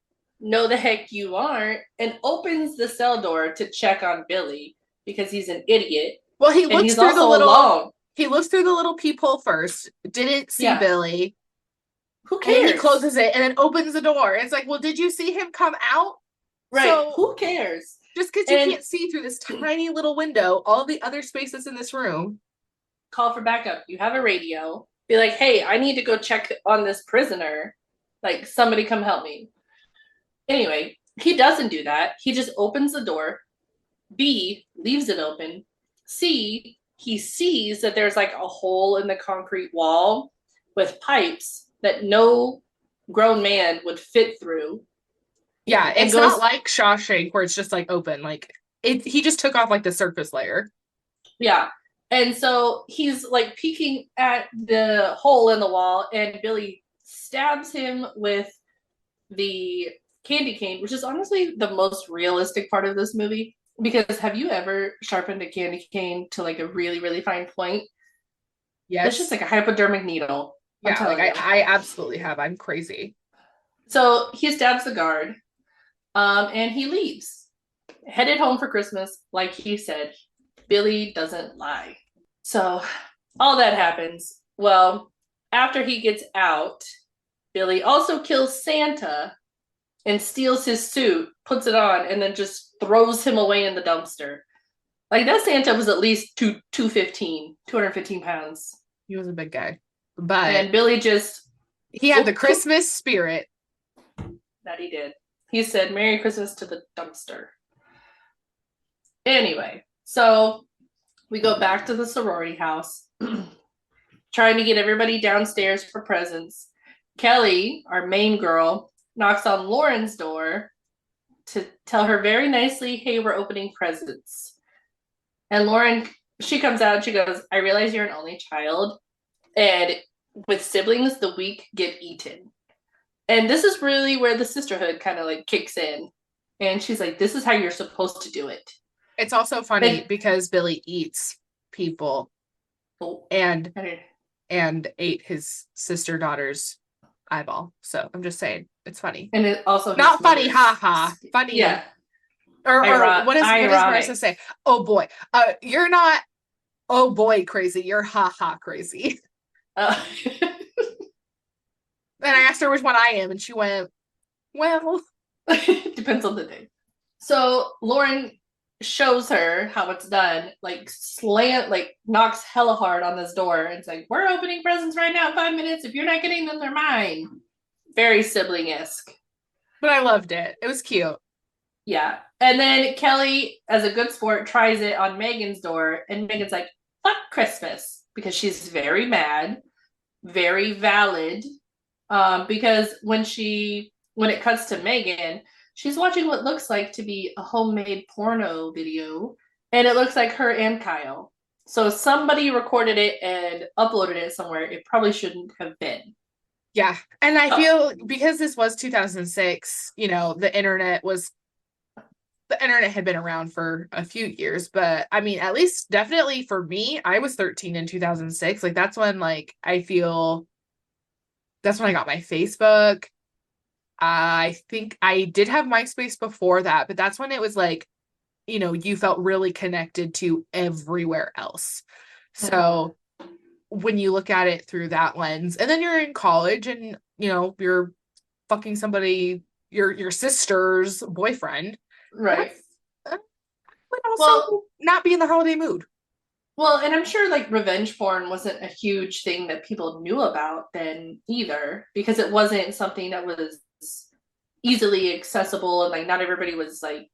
"No, the heck you aren't," and opens the cell door to check on Billy because he's an idiot. Well, he looks through the little alone. He looks through the little peephole first, didn't see Billy. Who cares? And then he closes it and then opens the door. It's like, well, did you see him come out? Right. So, who cares? Just because you can't see through this tiny little window, all the other spaces in this room. Call for backup. You have a radio. Be like, "Hey, I need to go check on this prisoner. Like, somebody come help me." Anyway, he doesn't do that. He just opens the door. B, leaves it open. C, he sees that there's like a hole in the concrete wall with pipes that no grown man would fit through. Yeah, it's not like Shawshank where it's just like open. Like he just took off like the surface layer. Yeah. And so he's like peeking at the hole in the wall, and Billy stabs him with the candy cane, which is honestly the most realistic part of this movie. Because have you ever sharpened a candy cane to like a really, really fine point? Yes. It's just like a hypodermic needle. Yeah, like I absolutely have. I'm crazy. So he stabs the guard, and he leaves. Headed home for Christmas, like he said. Billy doesn't lie. So all that happens. Well, after he gets out, Billy also kills Santa and steals his suit, puts it on, and then just throws him away in the dumpster. Like, that Santa was at least 215 pounds. He was a big guy. But and Billy just... He had the Christmas spirit. That he did. He said, "Merry Christmas" to the dumpster. Anyway, so we go back to the sorority house, trying to get everybody downstairs for presents. Kelly, our main girl, knocks on Lauren's door to tell her very nicely, "Hey, we're opening presents." And Lauren, she comes out and she goes, "I realize you're an only child, and with siblings, the weak get eaten." And this is really where the sisterhood kind of like kicks in. And she's like, "This is how you're supposed to do it." It's also funny because Billy eats people and ate his sister daughter's eyeball. So I'm just saying, it's funny. And it also not funny, haha. Funny. Yeah. Or what does Marissa say? "Oh boy. You're not oh boy crazy, you're haha crazy." And I asked her which one I am, and she went, "Well, depends on the day." So Lauren shows her how it's done, like knocks hella hard on this door. And it's like, "We're opening presents right now in 5 minutes. If you're not getting them, they're mine." Very sibling-esque. But I loved it. It was cute. Yeah. And then Kelly, as a good sport, tries it on Megan's door. And Megan's like, "Fuck Christmas." Because she's very mad. Very valid. Because when it cuts to Megan, she's watching what looks like to be a homemade porno video, and it looks like her and Kyle. So somebody recorded it and uploaded it somewhere. It probably shouldn't have been. Yeah. And I feel because this was 2006, the internet had been around for a few years, but I mean, at least definitely for me, I was 13 in 2006. Like that's when that's when I got my Facebook. I think I did have MySpace before that, but that's when it was like, you felt really connected to everywhere else. So when you look at it through that lens, and then you're in college and, you're fucking somebody, your sister's boyfriend. Right. but also Well, not be in the holiday mood. well, and I'm sure like revenge porn wasn't a huge thing that people knew about then either, because it wasn't something that was easily accessible and like not everybody was like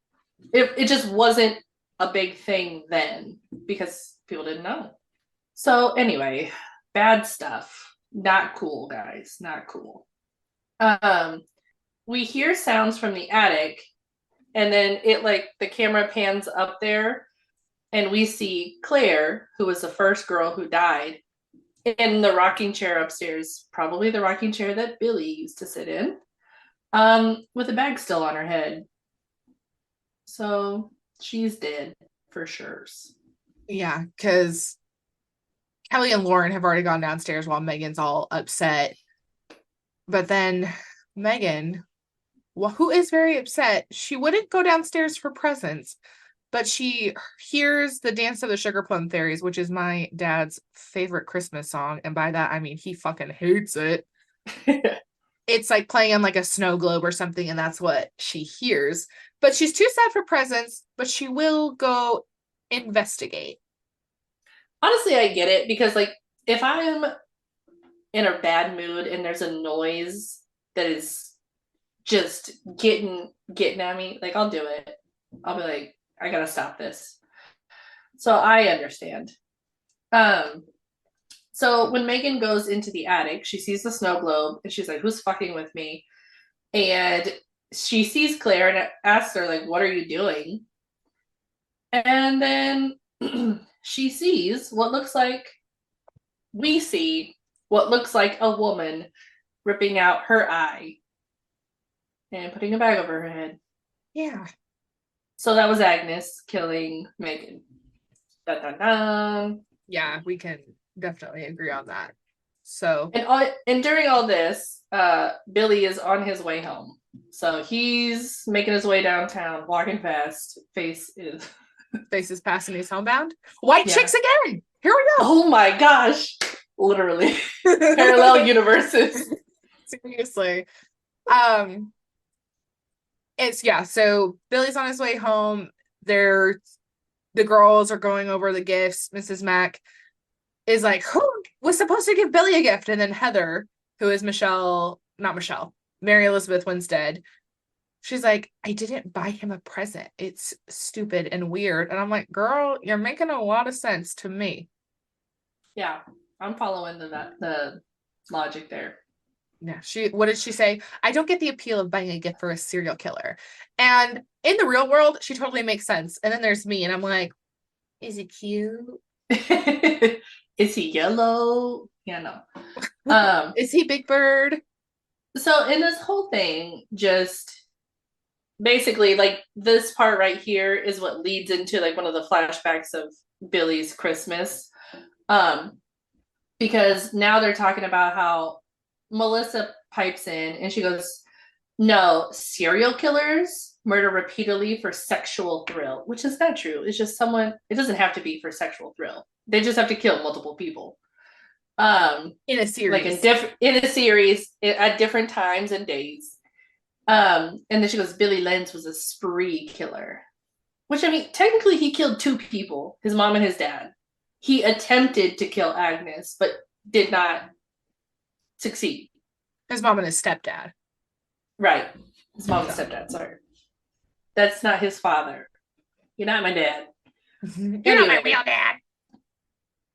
it just wasn't a big thing then because people didn't know. So anyway, bad stuff. Not cool, guys. Not cool. Um, we hear sounds from the attic, and then it like the camera pans up there, and we see Claire, who was the first girl who died, in the rocking chair upstairs, probably the rocking chair that Billy used to sit in, with a bag still on her head. So she's dead for sure. Yeah, because Kelly and Lauren have already gone downstairs while Megan's all upset. But then Megan, well, who is very upset, she wouldn't go downstairs for presents, but she hears the Dance of the Sugar Plum Fairies, which is my dad's favorite Christmas song. And by that, I mean he fucking hates it. It's like playing on like a snow globe or something, and that's what she hears. But she's too sad for presents, but she will go investigate. Honestly, I get it because like if I am in a bad mood and there's a noise that is just getting at me, like I'll do it. I'll be like, I gotta stop this. So I understand. Um, so when Megan goes into the attic, she sees the snow globe and she's like, "Who's fucking with me?" And she sees Claire and asks her like, "What are you doing?" And then she sees what looks like we see what looks like a woman ripping out her eye and putting a bag over her head. Yeah. So that was Agnes killing Megan. Dun, dun, dun. Yeah, we can definitely agree on that. So, And during all this, Billy is on his way home. So he's making his way downtown, walking fast. Face is faces passing, he's homebound. White yeah. chicks again. Here we go. Oh my gosh. Literally. Parallel universes. Seriously. It's yeah, so Billy's on his way home. They're the girls are going over the gifts. Mrs. Mack is like, who was supposed to give Billy a gift? And then Heather, who is not Michelle, Mary Elizabeth Winstead, she's like, I didn't buy him a present. It's stupid and weird. And I'm like, girl, you're making a lot of sense to me. Yeah, I'm following the logic there. Yeah, what did she say? I don't get the appeal of buying a gift for a serial killer. And in the real world, she totally makes sense. And then there's me, and I'm like, is it cute? Is he yellow? Yeah, no. Is he Big Bird? So in this whole thing, just basically like this part right here is what leads into like one of the flashbacks of Billy's Christmas. Um, because now they're talking about how Melissa pipes in and she goes, "No, serial killers murder repeatedly for sexual thrill," which is not true. It's just someone, it doesn't have to be for sexual thrill. They just have to kill multiple people. In a Like series. in a series at different times and days. And then she goes, Billy Lenz was a spree killer. Which I mean, technically he killed two people, his mom and his dad. He attempted to kill Agnes, but did not succeed. His mom and his stepdad. Right. His mom and stepdad, sorry. That's not his father. You're not my dad. You're not my real dad.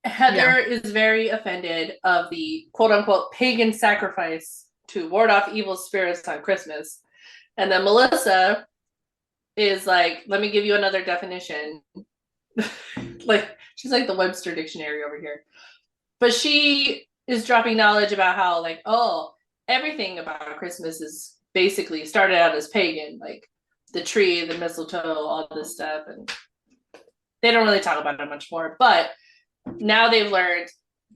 Heather is very offended of the quote unquote pagan sacrifice to ward off evil spirits on Christmas. And then Melissa is like, let me give you another definition. Like, she's like the Webster dictionary over here. But she is dropping knowledge about how, like, oh, everything about Christmas is basically started out as pagan, like the tree, the mistletoe, all this stuff. And they don't really talk about it much more. But now they've learned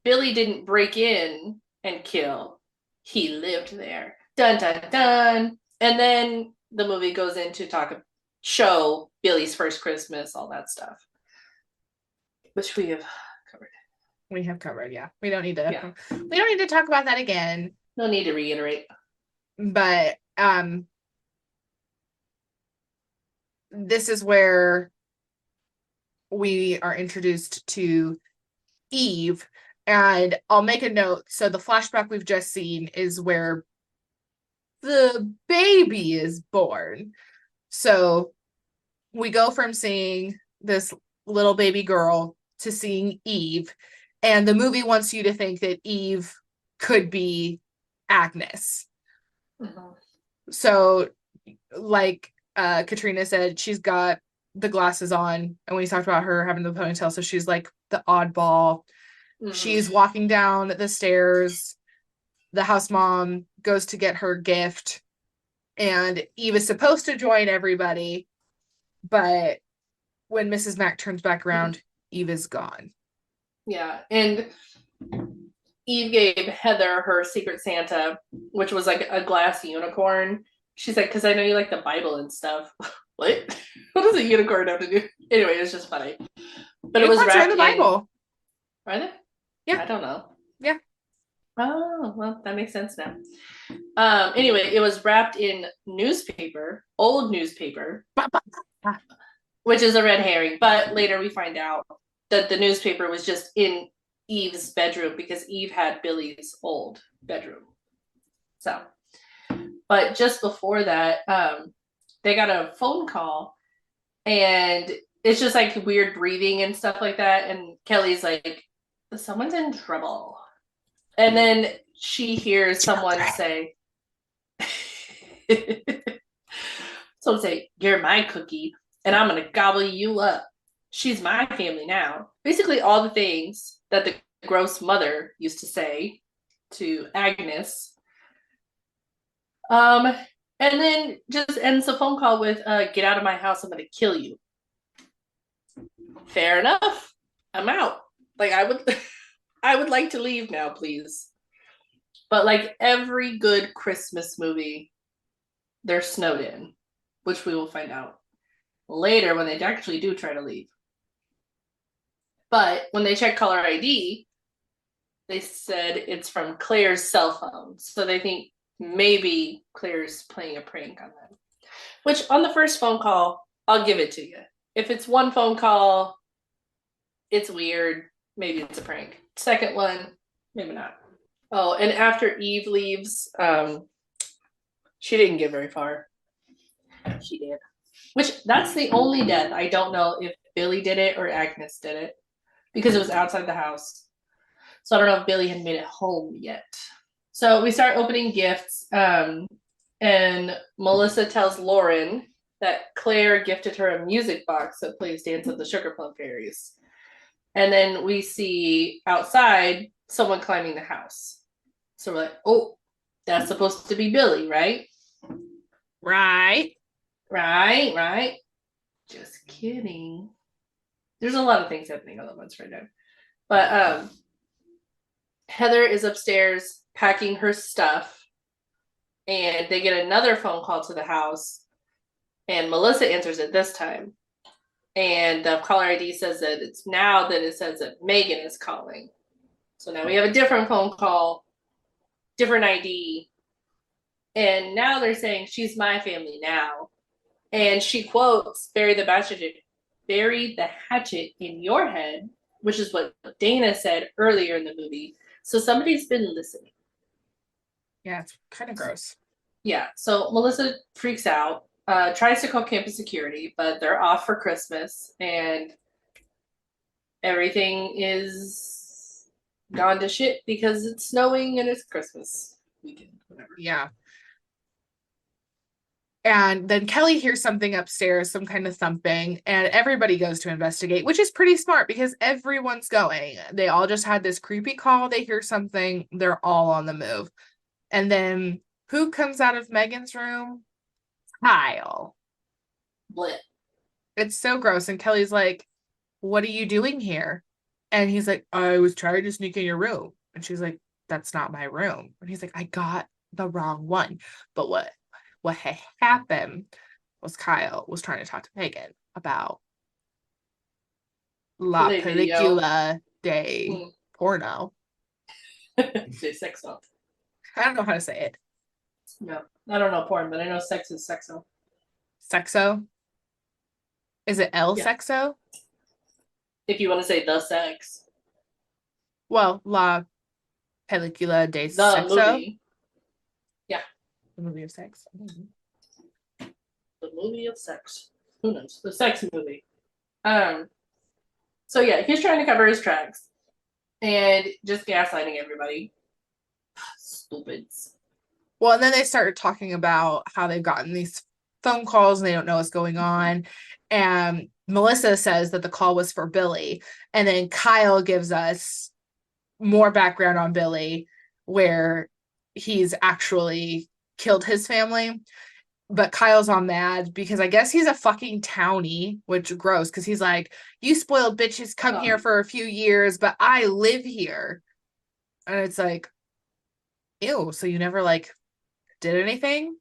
Billy didn't break in and kill. He lived there. Dun dun dun. And then the movie goes into show Billy's first Christmas, all that stuff. Which we have covered. We have covered, yeah. We don't need to talk about that again. No need to reiterate. But this is where we are introduced to Eve, and I'll make a note. So the flashback we've just seen is where the baby is born. So we go from seeing this little baby girl to seeing Eve, and the movie wants you to think that Eve could be Agnes. Mhm. So, like Katrina said, she's got the glasses on, and we talked about her having the ponytail, so she's like the oddball. She's walking down the stairs. The house mom goes to get her gift, and Eve is supposed to join everybody, but when Mrs. Mac turns back around, Eve is gone. Yeah, and Eve gave Heather her Secret Santa, which was like a glass unicorn. She's like, because I know you like the Bible and stuff. What? What does a unicorn have to do? Anyway, it's just funny. But it was Unicorns are in wrapped the Bible. Are they? Yeah. I don't know. Yeah. Oh, well, that makes sense now. Anyway, it was wrapped in newspaper, old newspaper, which is a red herring. But later we find out that the newspaper was just in Eve's bedroom because Eve had Billy's old bedroom. So, but just before that, they got a phone call, and it's just like weird breathing and stuff like that. And Kelly's like, someone's in trouble. And then she hears someone say, someone say, you're my cookie, and I'm going to gobble you up. She's my family now. Basically, all the things that the gross mother used to say to Agnes. And then just ends the phone call with, get out of my house, I'm going to kill you. Fair enough. I'm out. Like, I would like to leave now, please. But like every good Christmas movie, they're snowed in, which we will find out later when they actually do try to leave. But when they check caller ID, they said it's from Claire's cell phone. So they think maybe Claire's playing a prank on them. Which on the first phone call, I'll give it to you. If it's one phone call, it's weird. Maybe it's a prank. Second one, maybe not. Oh, and after Eve leaves, she didn't get very far. She did. Which, that's the only death. I don't know if Billy did it or Agnes did it, because it was outside the house. So I don't know if Billy had made it home yet. So we start opening gifts, and Melissa tells Lauren that Claire gifted her a music box that plays Dance of the Sugar Plum Fairies. And then we see outside someone climbing the house. So we're like, oh, that's supposed to be Billy, right? Right. Right. Just kidding. There's a lot of things happening all at once right now. But Heather is upstairs packing her stuff, and they get another phone call to the house, and Melissa answers it this time. And the caller ID says that it's now that it says that Megan is calling. So now we have a different phone call, different ID. And now they're saying she's my family now. And she quotes, bury the hatchet in your head, which is what Dana said earlier in the movie. So somebody's been listening. Yeah, it's kind of gross. Yeah, so Melissa freaks out, tries to call campus security, but they're off for Christmas, and everything is gone to shit because it's snowing and it's Christmas weekend, whatever. Yeah. And then Kelly hears something upstairs, some kind of thumping, and everybody goes to investigate, which is pretty smart because everyone's going. They all just had this creepy call. They hear something. They're all on the move. And then who comes out of Megan's room? Kyle. Blech. It's so gross. And Kelly's like, what are you doing here? And he's like, I was trying to sneak in your room. And she's like, that's not my room. And he's like, I got the wrong one. But what had happened was Kyle was trying to talk to Megan about La Película de Porno. Say sexo. I don't know how to say it. No, I don't know porn, but I know sex is sexo. Sexo? Is it El Sexo? if you want to say the sex. Well, La Película de The Sexo. movie. Yeah. The movie of sex. The movie of sex. Who knows? The sex movie. So yeah, he's trying to cover his tracks and just gaslighting everybody. Stupids. Well, and then they started talking about how they've gotten these phone calls and they don't know what's going on. And Melissa says that the call was for Billy. And then Kyle gives us more background on Billy, where he's actually killed his family. But Kyle's all mad because I guess he's a fucking townie, which gross, because he's like, you spoiled bitches come here for a few years, but I live here. And it's like, ew, so you never like did anything?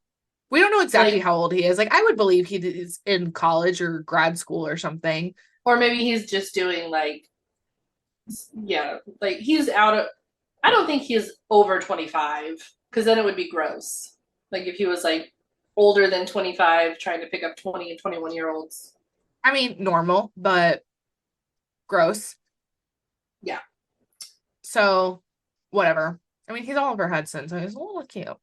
We don't know exactly how old he is. Like, I would believe he is in college or grad school or something. Or maybe he's just doing like, yeah, like he's out of, I don't think he's over 25 because then it would be gross. Like if he was like older than 25 trying to pick up 20 and 21-year-olds. I mean, normal, but gross. Yeah. So, whatever. I mean, he's Oliver Hudson, so he's a little cute.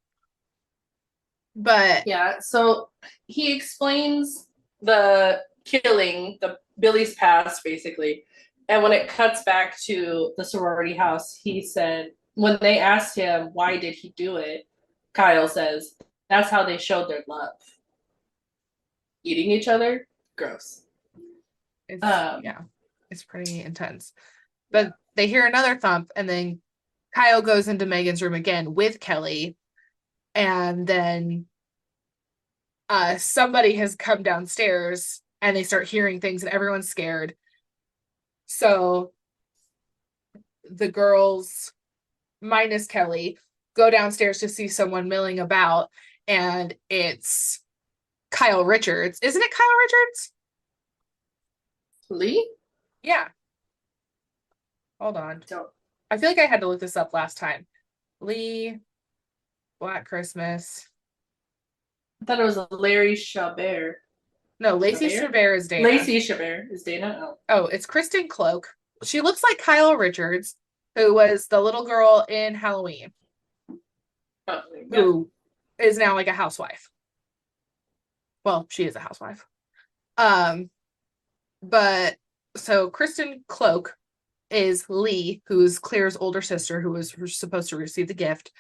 But yeah, so he explains the killing, the Billy's past, basically. And when it cuts back to the sorority house, he said, when they asked him why did he do it, Kyle says, that's how they showed their love. Eating each other? Gross. Yeah, it's pretty intense. But they hear another thump, and then Kyle goes into Megan's room again with Kelly, and then somebody has come downstairs, and they start hearing things, and everyone's scared. So the girls, minus Kelly, go downstairs to see someone milling about, and it's Kyle Richards. Isn't it Kyle Richards? Lee? Yeah. Hold on. Don't. I feel like I had to look this up last time. Lee, Black Christmas. I thought it was Larry Chabert. No, Lacey Chabert is Dana. Lacey Chabert is Dana. Oh, it's Kristen Cloak. She looks like Kyle Richards, who was the little girl in Halloween, who is now like a housewife. Well, she is a housewife. But so Kristen Cloak is Lee, who's Claire's older sister, who was supposed to receive the gift.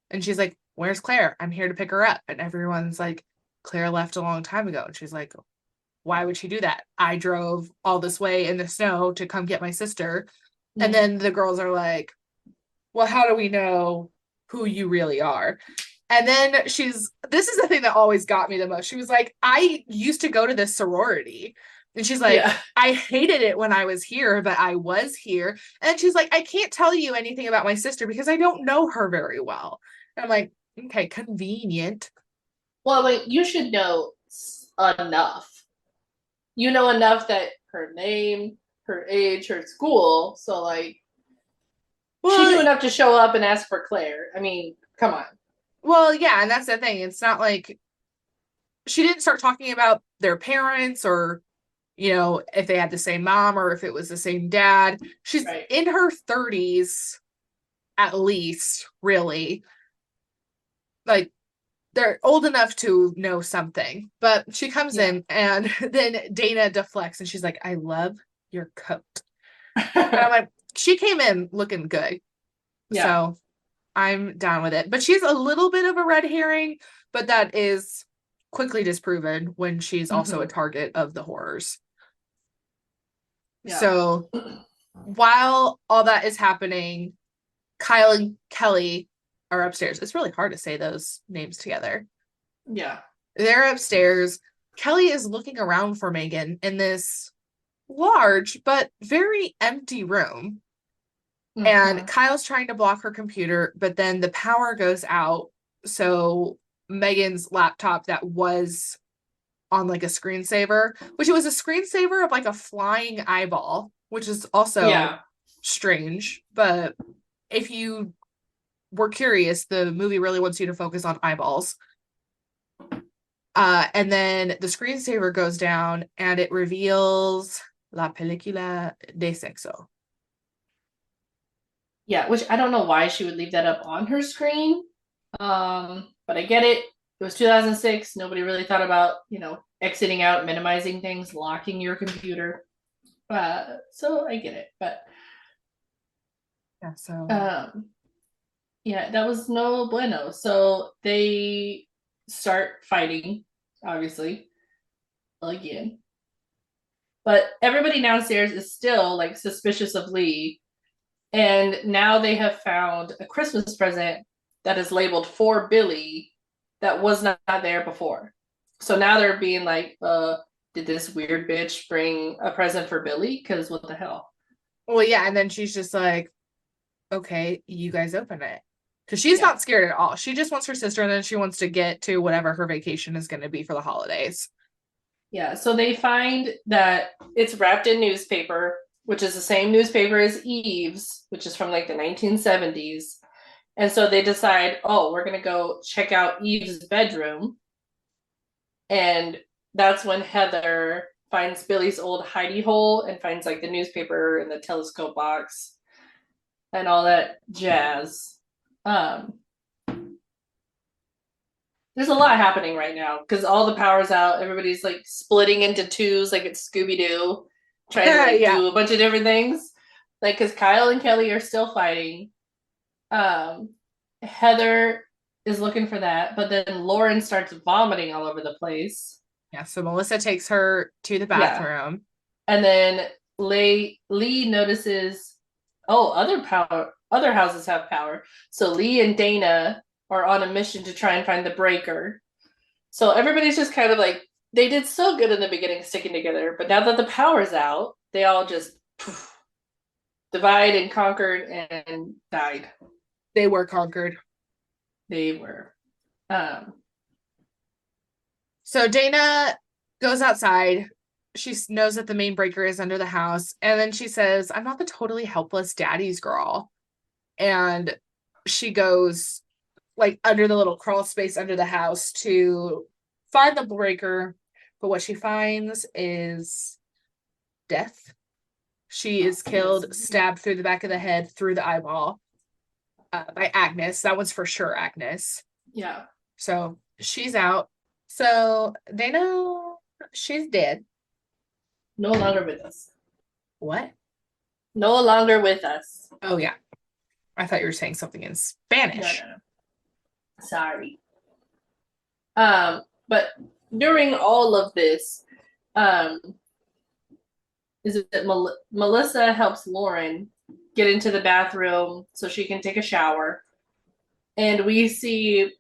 And she's like, where's Claire? I'm here to pick her up. And everyone's like, Claire left a long time ago. And she's like, why would she do that? I drove all this way in the snow to come get my sister. Mm-hmm. And then the girls are like, well, how do we know who you really are? And then this is the thing that always got me the most. She was like, I used to go to this sorority. And she's like, I hated it when I was here, but I was here. And she's like, I can't tell you anything about my sister because I don't know her very well. And I'm like, okay, convenient. Well, like, you should know enough. You know enough that her name, her age, her school. So, like, she knew enough to show up and ask for Claire. I mean, come on. Well, yeah, and that's the thing. It's not like she didn't start talking about their parents or, you know, if they had the same mom or if it was the same dad. She's in her 30s, at least, really. Like, they're old enough to know something. But she comes in, and then Dana deflects, and she's like, I love your coat. And I'm like, she came in looking good. Yeah. So I'm down with it. But she's a little bit of a red herring, but that is quickly disproven when she's also a target of the horrors. Yeah. So while all that is happening, Kyle and Kelly are upstairs. It's really hard to say those names together. Yeah. They're upstairs. Kelly is looking around for Megan in this large but very empty room. Mm-hmm. And Kyle's trying to block her computer, but then the power goes out. So Megan's laptop that was on like a screensaver, which it was a screensaver of like a flying eyeball, which is also strange. But if you were curious, the movie really wants you to focus on eyeballs. And then the screensaver goes down and it reveals la película de sexo. Yeah, which I don't know why she would leave that up on her screen. But I get it. It was 2006. Nobody really thought about, exiting out, minimizing things, locking your computer. So I get it. But Yeah, so yeah, that was no bueno. So they start fighting, obviously, again. But everybody downstairs is still like suspicious of Lee. And now they have found a Christmas present that is labeled for Billy that was not there before. So now they're being like, did this weird bitch bring a present for Billy? Because what the hell? well, yeah, and then she's just like, okay, you guys open it. Because she's Yeah. not scared at all. She just wants her sister, and then she wants to get to whatever her vacation is going to be for the holidays. Yeah. So they find that it's wrapped in newspaper, which is the same newspaper as Eve's, which is from like the 1970s. And so they decide, oh, we're going to go check out Eve's bedroom. And that's when Heather finds Billy's old hidey hole and finds like the newspaper and the telescope box and all that jazz. There's a lot happening right now because all the power's out. Everybody's like splitting into twos, like it's Scooby Doo, trying to like Yeah. do a bunch of different things. Like, because Kyle and Kelly are still fighting. Heather is looking for that, but then Lauren starts vomiting all over the place. Yeah, so Melissa takes her to the bathroom. And then Lee notices, oh, other houses have power. So Lee and Dana are on a mission to try and find the breaker. So everybody's just kind of like, they did so good in the beginning sticking together, but now that the power's out, they all just divide and conquered and died. They were conquered. They were. So Dana goes outside. She knows that the main breaker is under the house. And then she says, I'm not the totally helpless daddy's girl. And she goes like under the little crawl space under the house to find the breaker. But what she finds is death. She is killed, stabbed through the back of the head, through the eyeball by Agnes. That one's for sure Agnes. Yeah. So she's out. So they know she's dead. No longer with us. What? No longer with us. Oh, yeah. I thought you were saying something in Spanish. No. Sorry. But during all of this, is it that Melissa helps Lauren get into the bathroom so she can take a shower. And we see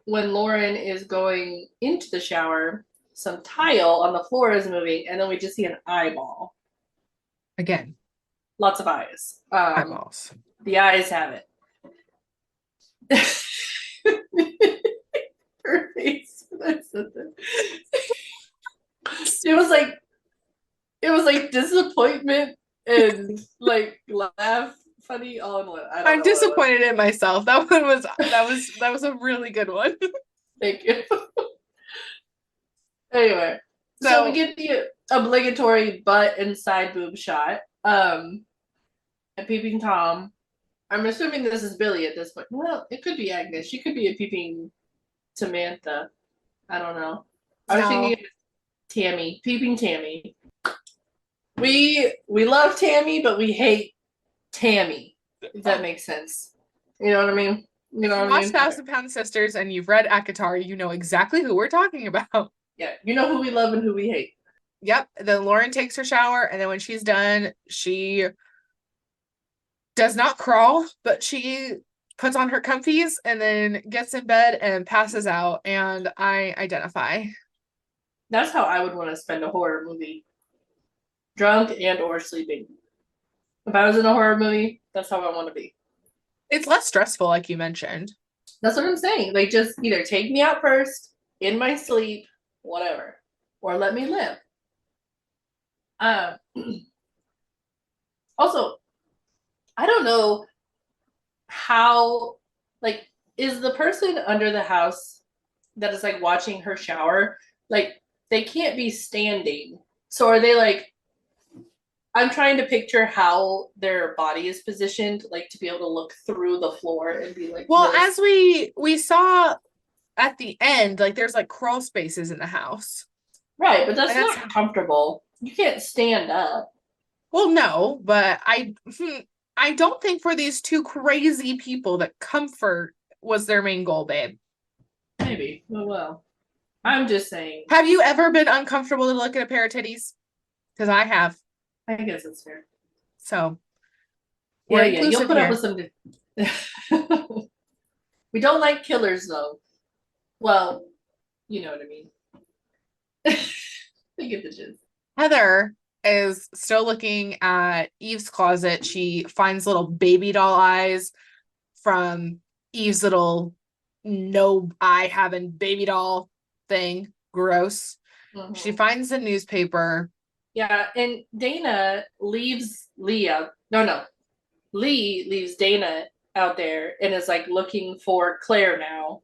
when Lauren is going into the shower, some tile on the floor is moving, and then we just see an eyeball. Again. Lots of eyes. Eyeballs. The eyes have it. Her face. It was like disappointment and like laugh funny all in one. I'm disappointed in myself. That was a really good one. Thank you. Anyway, so we get the obligatory butt and side boob shot. And peeping Tom. I'm assuming this is Billy at this point. Well, it could be Agnes. She could be a peeping Samantha. I don't know. I was thinking of Tammy. Peeping Tammy. We love Tammy, but we hate Tammy. If that makes sense. You know what I mean? You know what I mean? Watch #1,000 Sisters and you've read ACOTAR, you know exactly who we're talking about. Yeah, you know who we love and who we hate. Yep. Then Lauren takes her shower, and then when she's done, she does not crawl, but she puts on her comfies and then gets in bed and passes out, and I identify. That's how I would want to spend a horror movie. Drunk and or sleeping. If I was in a horror movie, that's how I want to be. It's less stressful, like you mentioned. That's what I'm saying. Like, just either take me out first, in my sleep, whatever, or let me live. Also, I don't know how, like, is the person under the house that is like watching her shower, like, they can't be standing. So are they like I'm trying to picture how their body is positioned, like to be able to look through the floor and be like, Well, this. as we saw at the end, like there's like crawl spaces in the house. Right, but that's And that's not comfortable. You can't stand up. well, no, but I don't think for these two crazy people that comfort was their main goal, babe. Maybe. Oh well. I'm just saying. Have you ever been uncomfortable to look at a pair of titties? Because I have. I guess it's fair. So we're Yeah, you'll inclusive put up here. with some. We don't like killers though. Well, you know what I mean. They get the gist. Heather is still looking at Eve's closet. She finds little baby doll eyes from Eve's little no eye having baby doll thing. Gross. She finds the newspaper. Yeah, and Dana leaves Leah. No. Lee leaves Dana out there and is like looking for Claire now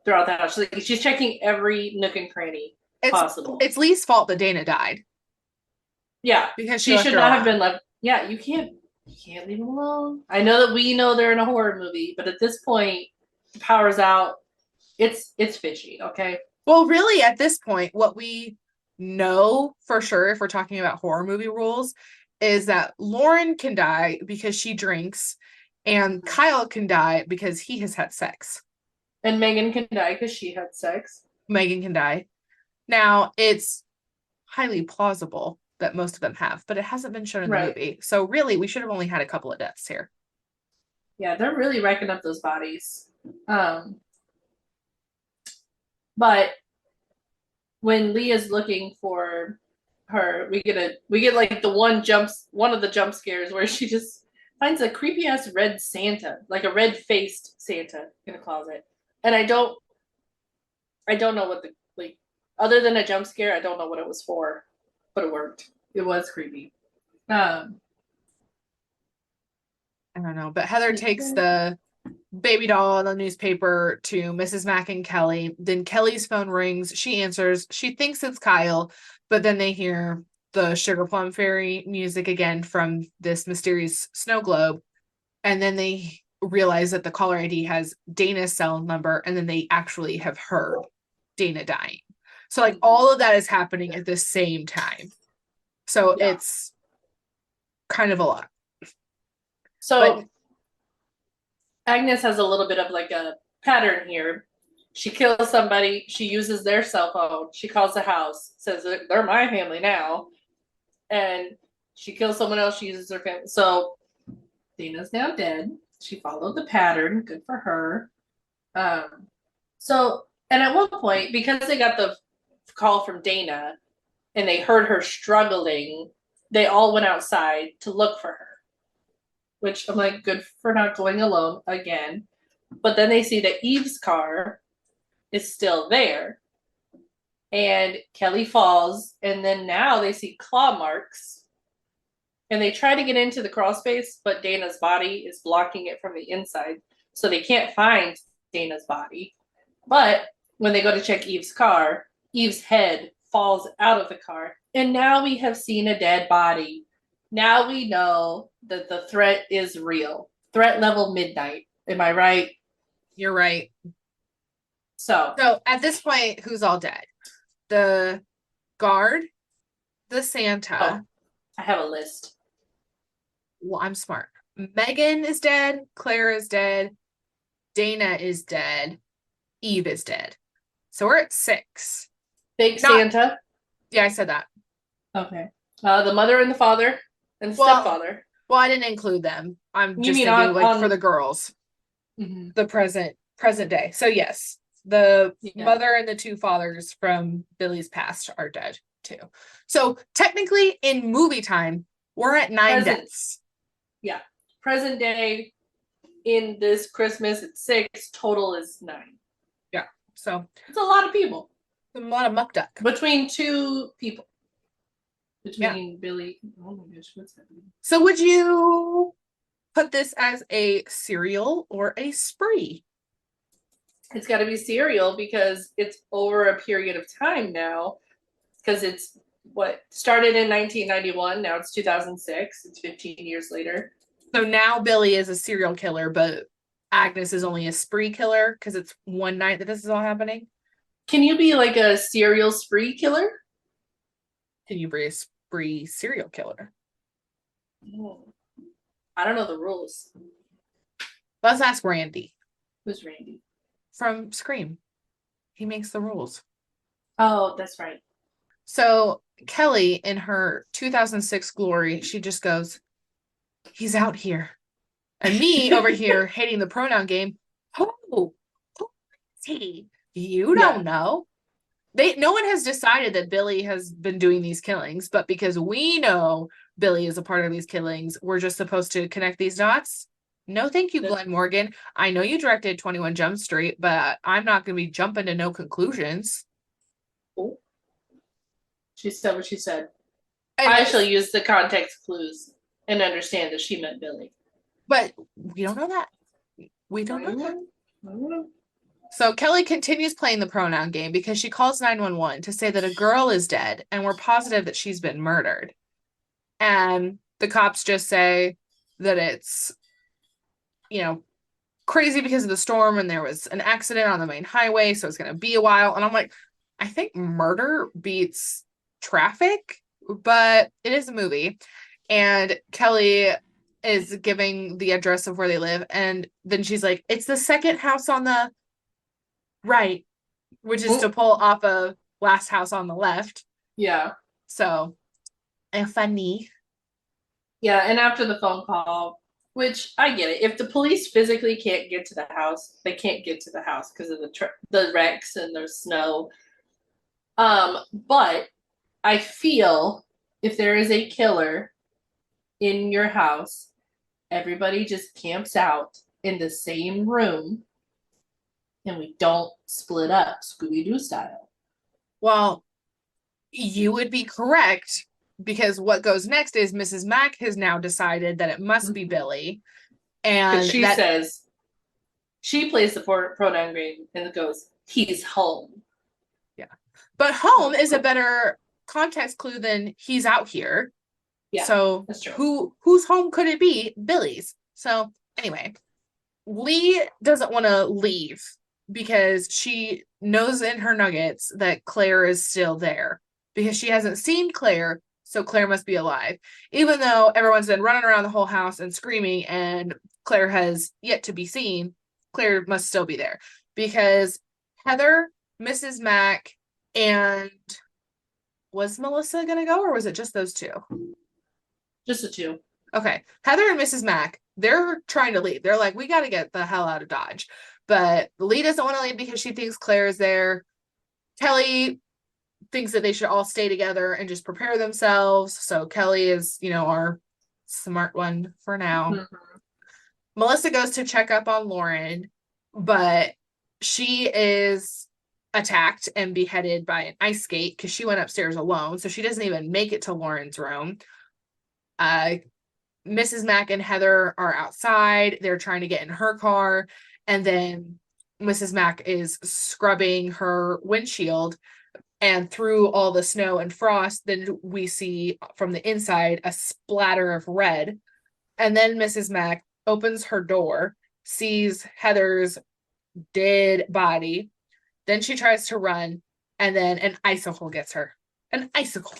throughout the house. She's checking every nook and cranny possible. It's Lee's fault that Dana died. Yeah, because she should not have been left. Yeah, you can't leave them alone. I know that we know they're in a horror movie, but at this point, the power's out. It's fishy. Okay. Well, really, at this point, what we know for sure, if we're talking about horror movie rules, is that Lauren can die because she drinks, and Kyle can die because he has had sex. And Megan can die because she had sex. Megan can die. Now, it's highly plausible that most of them have, but it hasn't been shown in the movie. So really, we should have only had a couple of deaths here. Yeah, they're really racking up those bodies. But when Leah's looking for her, we get like one of the jump scares where she just finds a creepy ass red Santa, like a red faced Santa in a closet. And I don't know what the like other than a jump scare, I don't know what it was for, but it worked. It was creepy. I don't know, but Heather takes the baby doll in the newspaper to Mrs. Mack and Kelly. Then Kelly's phone rings. She answers. She thinks it's Kyle, but then they hear the Sugar Plum Fairy music again from this mysterious snow globe. And then they realize that the caller ID has Dana's cell number, and then they actually have heard Dana dying. So like all of that is happening at the same time. So it's kind of a lot. So Agnes has a little bit of like a pattern here. She kills somebody, she uses their cell phone, she calls the house, says they're my family now, and she kills someone else, she uses their family. So Dana's now dead. She followed the pattern. Good for her. And at one point, because they got the call from Dana and they heard her struggling, they all went outside to look for her. Which I'm like, good for not going alone again. But then they see that Eve's car is still there. And Kelly falls. And then now they see claw marks. And they try to get into the crawl space, but Dana's body is blocking it from the inside. So they can't find Dana's body. But when they go to check Eve's car, Eve's head falls out of the car. And now we have seen a dead body. Now we know that the threat is real. Threat level midnight. Am I right? You're right. So at this point, who's all dead? The guard, the Santa. Oh, I have a list. Well, I'm smart. Megan is dead. Claire is dead. Dana is dead. Eve is dead. So we're at 6. Santa. Yeah, I said that. Okay. The mother and the father and the stepfather. Well, I didn't include them. I'm just thinking for the girls. Mm-hmm. The present day. So yes, the mother and the 2 fathers from Billy's past are dead too. So technically in movie time, we're at 9 deaths. Yeah. Present day in this Christmas at 6, total is 9. Yeah. So it's a lot of people. A lot of muck duck. Between 2 people. Between Billy. Oh my gosh, what's happening? So would you put this as a serial or a spree? It's got to be serial because it's over a period of time now. Because it's what started in 1991. Now it's 2006. It's 15 years later. So now Billy is a serial killer, but Agnes is only a spree killer because it's one night that this is all happening. Can you be like a serial spree killer? Can you be a spree serial killer? I don't know the rules. Let's ask Randy. Who's Randy? From Scream. He makes the rules. Oh, that's right. So Kelly, in her 2006 glory, she just goes, he's out here. And me over here hating the pronoun game. Oh, who is he? You don't know. No one has decided that Billy has been doing these killings, but because we know Billy is a part of these killings, we're just supposed to connect these dots. No, thank you, Glenn Morgan. I know you directed 21 Jump Street, but I'm not going to be jumping to no conclusions. Oh. She said what she said. I actually used the context clues and understand that she meant Billy. But we don't know that. We don't know that. So Kelly continues playing the pronoun game because she calls 911 to say that a girl is dead and we're positive that she's been murdered. And the cops just say that it's, crazy because of the storm and there was an accident on the main highway, so it's going to be a while. And I'm like, I think murder beats traffic, but it is a movie. And Kelly is giving the address of where they live. And then she's like, it's the second house on the right, which is to pull off of last house on the left. Yeah. So, funny. Yeah, and after the phone call, which I get it. If the police physically can't get to the house, they can't get to the house because of the wrecks and the snow. But I feel if there is a killer in your house, everybody just camps out in the same room and we don't split up Scooby-Doo style. Well, you would be correct because what goes next is Mrs. Mack has now decided that it must be Billy. And she says, she plays the pronoun game and it goes, he's home. Yeah. But home is a better context clue than he's out here. Yeah. So that's true. Whose home could it be? Billy's. So anyway, Lee doesn't want to leave because she knows in her nuggets that Claire is still there because she hasn't seen Claire, so Claire must be alive. Even though everyone's been running around the whole house and screaming and Claire has yet to be seen, Claire must still be there because Heather, Mrs. Mack, and was Melissa going to go or was it just those two? Just the two. Okay. Heather and Mrs. Mack, they're trying to leave. They're like, we got to get the hell out of Dodge. But Lee doesn't want to leave because she thinks Claire is there. Kelly thinks that they should all stay together and just prepare themselves. So Kelly is, our smart one for now. Mm-hmm. Melissa goes to check up on Lauren, but she is attacked and beheaded by an ice skate because she went upstairs alone. So she doesn't even make it to Lauren's room. Mrs. Mack and Heather are outside. They're trying to get in her car. And then Mrs. Mack is scrubbing her windshield. And through all the snow and frost, then we see from the inside a splatter of red. And then Mrs. Mack opens her door, sees Heather's dead body. Then she tries to run. And then an icicle gets her. An icicle.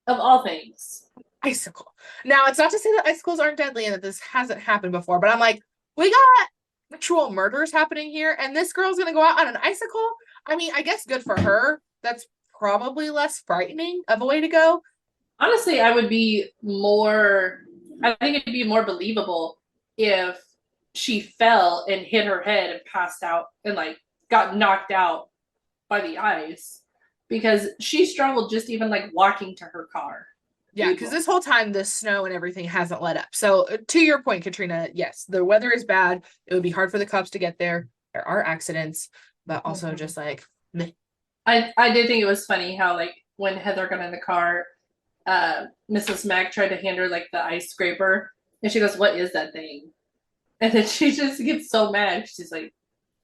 Of all things. Icicle. Now, it's not to say that icicles aren't deadly and that this hasn't happened before, but I'm like, we got ritual murders happening here, and this girl's gonna go out on an icicle? I mean, I guess good for her. That's probably less frightening of a way to go. Honestly, I think it'd be more believable if she fell and hit her head and passed out and got knocked out by the ice because she struggled just even walking to her car. Yeah, because this whole time the snow and everything hasn't let up. So to your point, Katrina, yes, the weather is bad. It would be hard for the cops to get there. There are accidents, but also just meh. I did think it was funny how when Heather got in the car, Mrs. Mack tried to hand her the ice scraper, and she goes, "What is that thing?" And then she just gets so mad. She's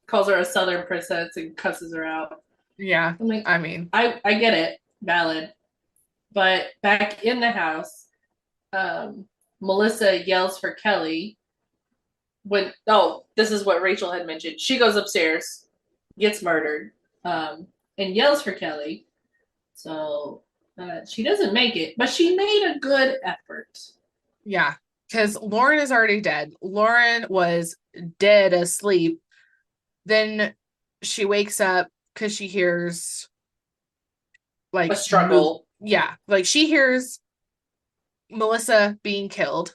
calls her a Southern princess and cusses her out. Yeah, I'm I get it, valid. But back in the house, Melissa yells for Kelly this is what Rachel had mentioned. She goes upstairs, gets murdered, and yells for Kelly. So she doesn't make it, but she made a good effort. Yeah, because Lauren is already dead. Lauren was dead asleep. Then she wakes up because she hears like a struggle. Like she hears Melissa being killed.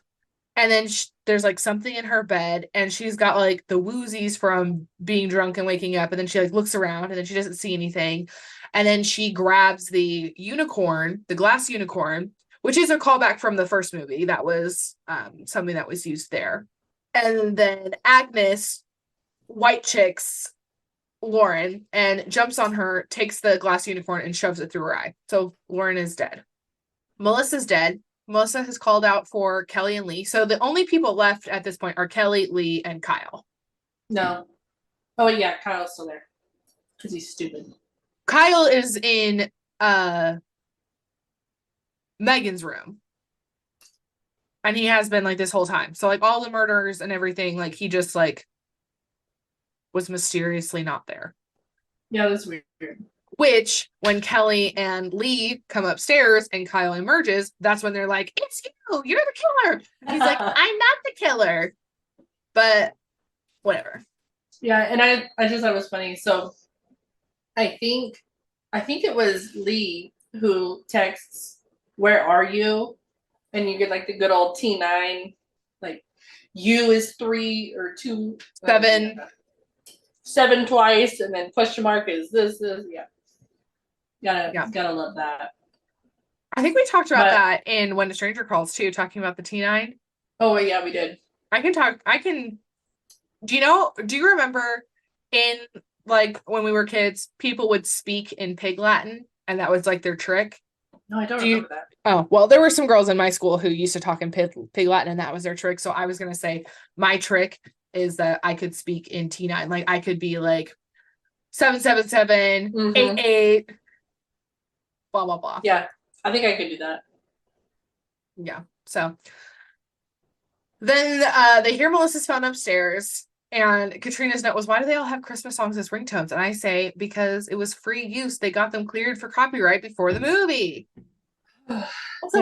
And then there's like something in her bed, and she's got like the woozies from being drunk and waking up. And then she like looks around, and then she doesn't see anything. And then she grabs the unicorn, the glass unicorn, which is a callback from the first movie. That was something that was used there. And then Agnes white chicks Lauren and jumps on her, takes the glass unicorn and shoves it through her eye. So Lauren is dead. Melissa's dead. Melissa has called out for Kelly and Lee. So the only people left at this point are Kelly, Lee, and Kyle. No. Oh, yeah, Kyle's still there. Because he's stupid. Kyle is in Megan's room. And he has been like this whole time. So like all the murders and everything, like he just like was mysteriously not there. Yeah, that's weird. Which, when Kelly and Lee come upstairs and Kyle emerges, that's when they're like, "It's you! You're the killer!" And he's like, "I'm not the killer." But whatever. Yeah, and I just thought it was funny. So I think it was Lee who texts, "Where are you?" And you get like the good old T9, like U is 3 or 2, 7. 7 twice, and then question mark is this, yeah. Gotta love that. I think we talked about that in When a Stranger Calls too, talking about the T9. Oh yeah, we did. Do you remember in like when we were kids, people would speak in Pig Latin and that was like their trick? No, I don't remember that. Oh, well, there were some girls in my school who used to talk in Pig Latin and that was their trick. So I was going to say my trick is that I could speak in T9. Like I could be like 777, 88, blah, blah, blah. Yeah, I think I could do that. Yeah. So then they hear Melissa's phone upstairs, and Katrina's note was, "Why do they all have Christmas songs as ringtones?" And I say, because it was free use. They got them cleared for copyright before the movie. Also,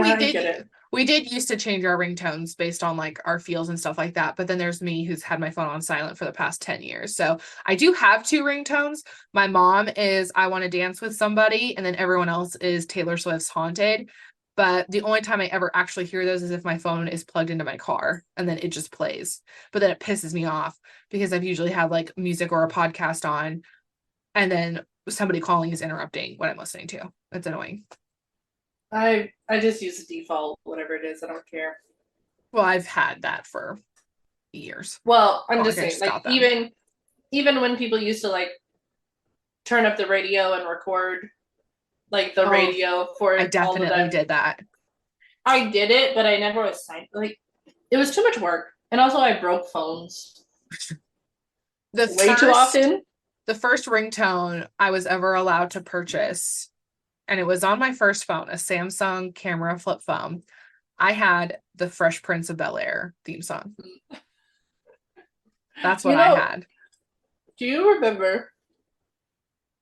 we did used to change our ringtones based on like our feels and stuff like that. But then there's me who's had my phone on silent for the past 10 years. So I do have 2 ringtones. My mom is I Want to Dance with Somebody, and then everyone else is Taylor Swift's Haunted. But the only time I ever actually hear those is if my phone is plugged into my car and then it just plays. But then it pisses me off because I've usually had like music or a podcast on and then somebody calling is interrupting what I'm listening to. It's annoying. I just use the default, whatever it is. I don't care. Well, I've had that for years. Well, I'm just saying, like even when people used to like turn up the radio and record like the radio for I definitely did that. I did it, but I never was signed. Like it was too much work, and also I broke phones too often. The first ringtone I was ever allowed to purchase, and it was on my first phone, a Samsung camera flip phone. I had the Fresh Prince of Bel-Air theme song. That's what I had. Do you remember?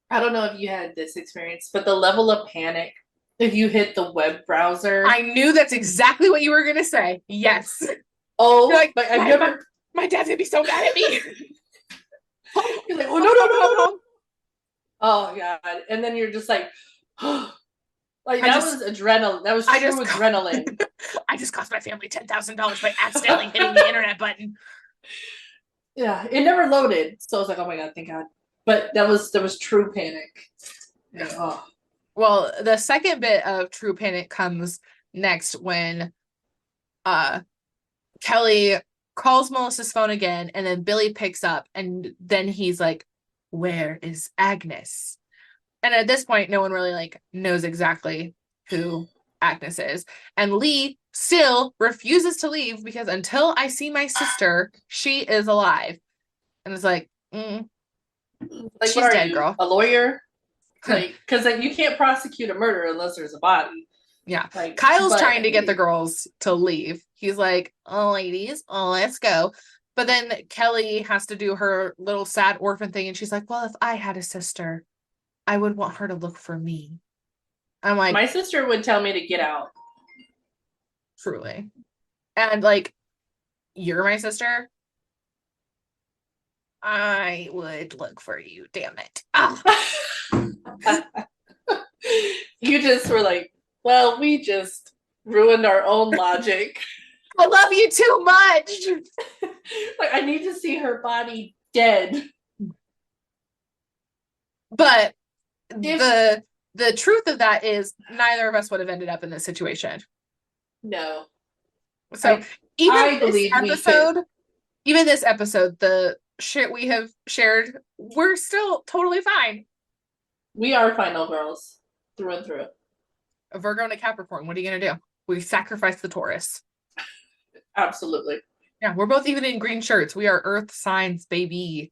I don't know if you had this experience, but the level of panic if you hit the web browser. I knew that's exactly what you were going to say. Yes. Oh, like my dad's going to be so mad at me. You're like, oh, no. Oh, God. And then you're just like, like that was adrenaline. That was true adrenaline. I just cost my family $10,000 by accidentally hitting the internet button. Yeah, it never loaded. So I was like, oh my God, thank God. But there was true panic. Yeah. Oh. Well, the second bit of true panic comes next when Kelly calls Melissa's phone again, and then Billy picks up, and then he's like, "Where is Agnes?" And at this point, no one really like knows exactly who Agnes is. And Lee still refuses to leave because until I see my sister, she is alive. And it's like, like, she's dead, girl. A lawyer? Like, because like you can't prosecute a murder unless there's a body. Yeah. Like, Kyle's but trying to get the girls to leave. He's like, oh, ladies, oh, let's go. But then Kelly has to do her little sad orphan thing. And she's like, well, if I had a sister, I would want her to look for me. I'm like, my sister would tell me to get out. truly. And like, you're my sister. I would look for you, damn it. You just were like, well, we just ruined our own logic. I love you too much. Like, I need to see her body dead. But the truth of that is neither of us would have ended up in this situation. No. So I believe even this episode, the shit we have shared, we're still totally fine. We are final girls through and through. A Virgo and a Capricorn, what are you gonna do? We sacrifice the Taurus. Absolutely. Yeah, we're both even in green shirts. We are Earth signs, baby.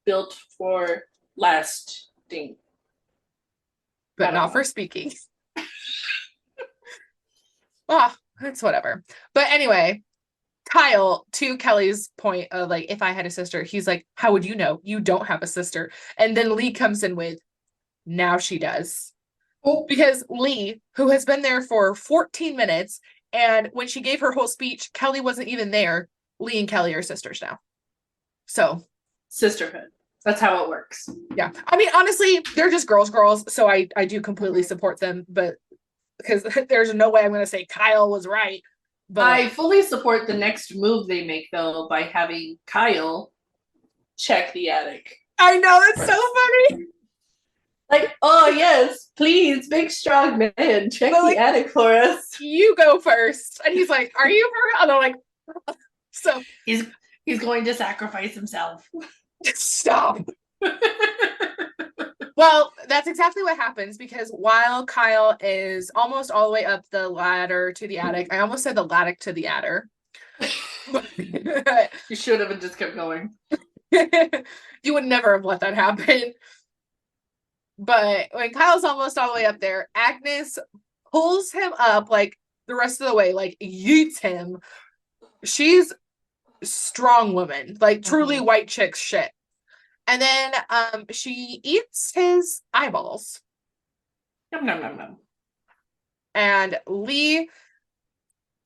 Built for lasting. But not for speaking. Ah, it's whatever. But anyway, Kyle, to Kelly's point of like, if I had a sister, he's like, how would you know? You don't have a sister. And then Lee comes in with, now she does. Oh. Because Lee, who has been there for 14 minutes, and when she gave her whole speech, Kelly wasn't even there. Lee and Kelly are sisters now. So. Sisterhood. That's how it works. Yeah. I mean, honestly, they're just girls. So I do completely support them, but because there's no way I'm going to say Kyle was right. But I fully support the next move they make, though, by having Kyle check the attic. I know, it's so funny. Like, oh, yes, please, big, strong man, check the attic for us. You go first. And he's like, are you for real? And I'm like, so. He's going to sacrifice himself. Stop. Well, that's exactly what happens because while Kyle is almost all the way up the ladder to the attic, I almost said the ladder to the adder. You should have just kept going. You would never have let that happen. But when Kyle's almost all the way up there, Agnes pulls him up like the rest of the way, like yeets him. She's a strong woman, like truly white chick shit. And then she eats his eyeballs. Nom, nom, nom, nom. And Lee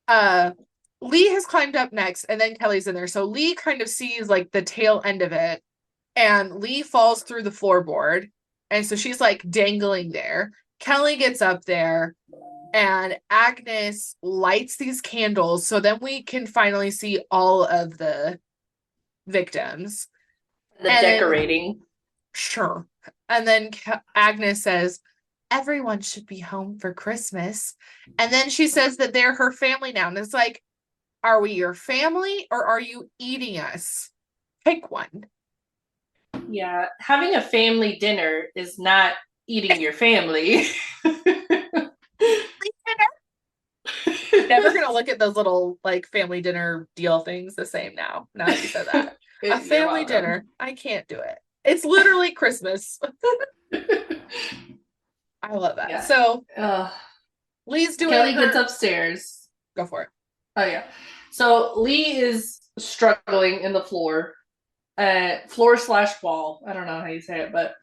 has climbed up next, and then Kelly's in there. So Lee kind of sees like the tail end of it, and Lee falls through the floorboard. And so she's like dangling there. Kelly gets up there, and Agnes lights these candles. So then we can finally see all of the victims. The decorating. Sure. And then Agnes says, everyone should be home for Christmas. And then she says that they're her family now. And it's like, are we your family or are you eating us? Pick one. Yeah. Having a family dinner is not eating your family. Never gonna look at those little like family dinner deal things the same now. Now that you said that. A family dinner. I can't do it. It's literally Christmas. I love that. Yeah. So Lee's doing Kelly gets upstairs. Go for it. Oh yeah. So Lee is struggling in the floor. Floor/wall. I don't know how you say it, but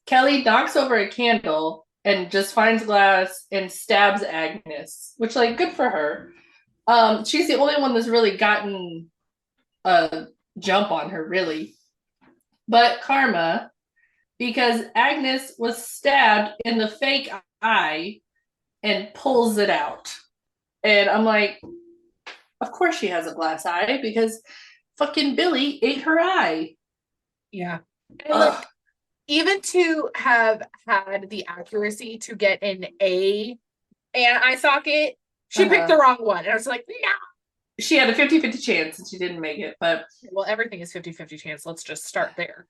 Kelly knocks over a candle and just finds glass and stabs Agnes, which like good for her. She's the only one that's really gotten a jump on her, really. But karma, because Agnes was stabbed in the fake eye and pulls it out. And I'm like, of course she has a glass eye because fucking Billy ate her eye. Yeah. And like, even to have had the accuracy to get an A and eye socket, she picked the wrong one. And I was like, no. She had a 50-50 chance and she didn't make it, but well, everything is 50-50 chance. Let's just start there.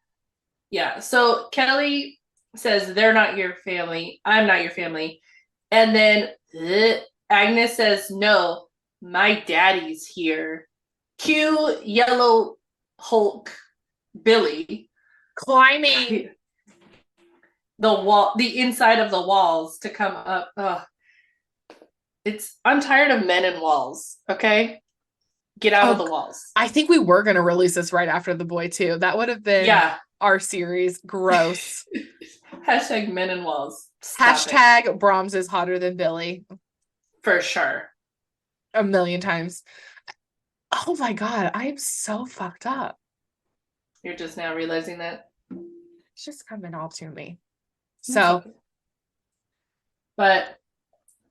Yeah. So Kelly says they're not your family. I'm not your family. And then Agnes says, no, my daddy's here. Cue Yellow Hulk Billy climbing the wall, the inside of the walls to come up. I'm tired of men in walls. Okay, get out of Oh, the walls. I think we were going to release this right after The Boy too. That would have been Yeah. our series. Gross. Hashtag men in walls. Stop it. Hashtag Brahms is hotter than Billy For sure. a million times. Oh my God, I am so fucked up. You're just now realizing that. It's just coming all to me. It's So, okay. But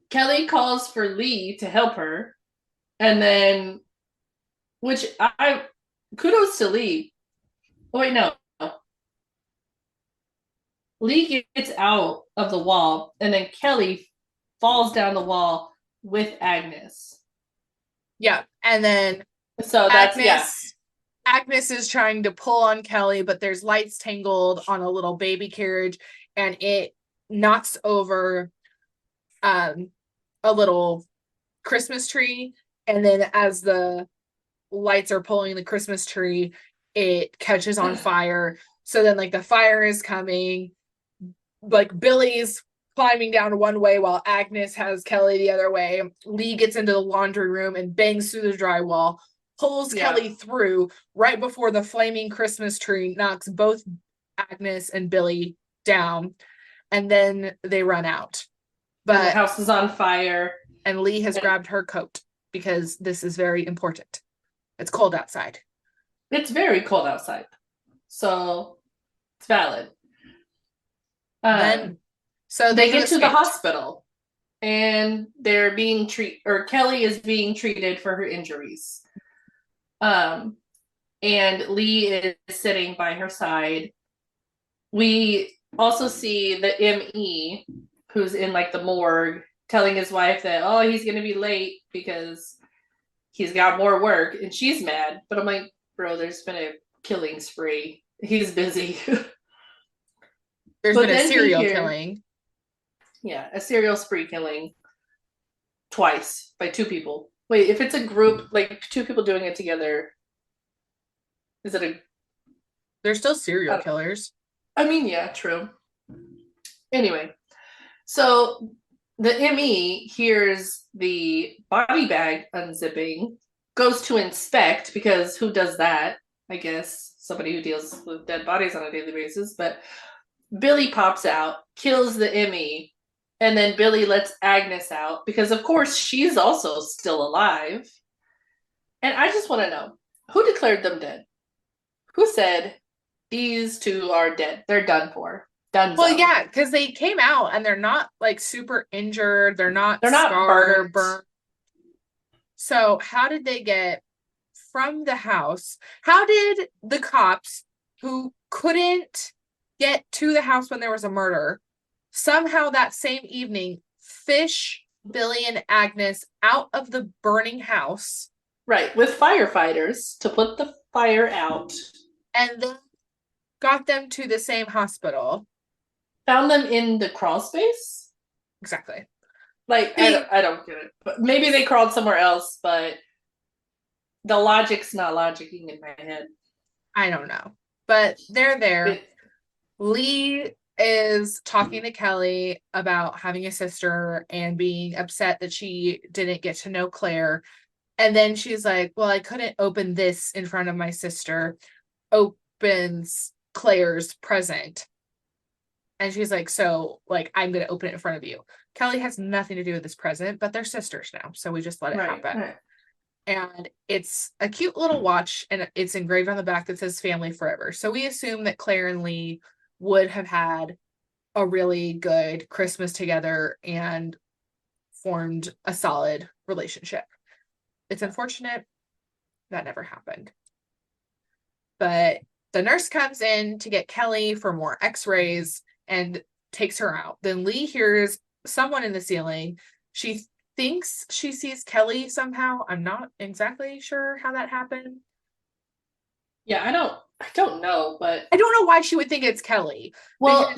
Kelly calls for Lee to help her, and then, which I kudos to Lee. Oh wait, no. Lee gets out of the wall, and then Kelly falls down the wall with Agnes. yeah. And then So that's yeah. Agnes is trying to pull on Kelly, but there's lights tangled on a little baby carriage and it knocks over a little Christmas tree. And then as the lights are pulling the Christmas tree, it catches on fire. So then like the fire is coming, like Billy's climbing down one way while Agnes has Kelly the other way. Lee gets into the laundry room and bangs through the drywall, pulls Kelly through right before the flaming Christmas tree knocks both Agnes and Billy down, and then they run out. But and the house is on fire. And Lee has grabbed her coat because this is very important. It's cold outside. It's very cold outside. So it's valid. So they get to the hospital and they're being treated, or Kelly is being treated for her injuries. And Lee is sitting by her side. We also see the ME who's in like the morgue telling his wife that, oh, he's going to be late because he's got more work, and she's mad. But I'm like, bro, there's been a killing spree. He's busy. There's been a serial killing. Yeah, a serial spree killing twice by two people. Wait, if it's a group, like two people doing it together, is it a... They're still serial killers. I mean, yeah, true. Anyway, so the ME hears the body bag unzipping, goes to inspect, because who does that? I guess somebody who deals with dead bodies on a daily basis. But Billy pops out, kills the ME, and then Billy lets Agnes out because, of course, she's also still alive. And I just want to know, who declared them dead? Who said these two are dead? They're done for. Done. Well, yeah, because they came out and they're not like super injured. They're not scarred or burnt. So how did they get from the house? How did the cops who couldn't get to the house when there was a murder somehow that same evening fish Billy and Agnes out of the burning house? Right, with firefighters to put the fire out. And then got them to the same hospital. Found them in the crawl space? Exactly. Like, I don't get it. But maybe they crawled somewhere else, but the logic's not logicking in my head. I don't know. But they're there. Lee is talking to Kelly about having a sister and being upset that she didn't get to know Claire. And then she's like, well, I couldn't open this in front of my sister. Opens Claire's present. And she's like, so, like, I'm going to open it in front of you. Kelly has nothing to do with this present, but they're sisters now. So we just let it happen. Right. And it's a cute little watch, and it's engraved on the back that says family forever. So we assume that Claire and Lee would have had a really good Christmas together and formed a solid relationship. It's unfortunate that never happened. But the nurse comes in to get Kelly for more x-rays and takes her out. Then Lee hears someone in the ceiling. She thinks she sees Kelly somehow. I'm not exactly sure how that happened. Yeah, I don't know, but I don't know why she would think it's Kelly. Well,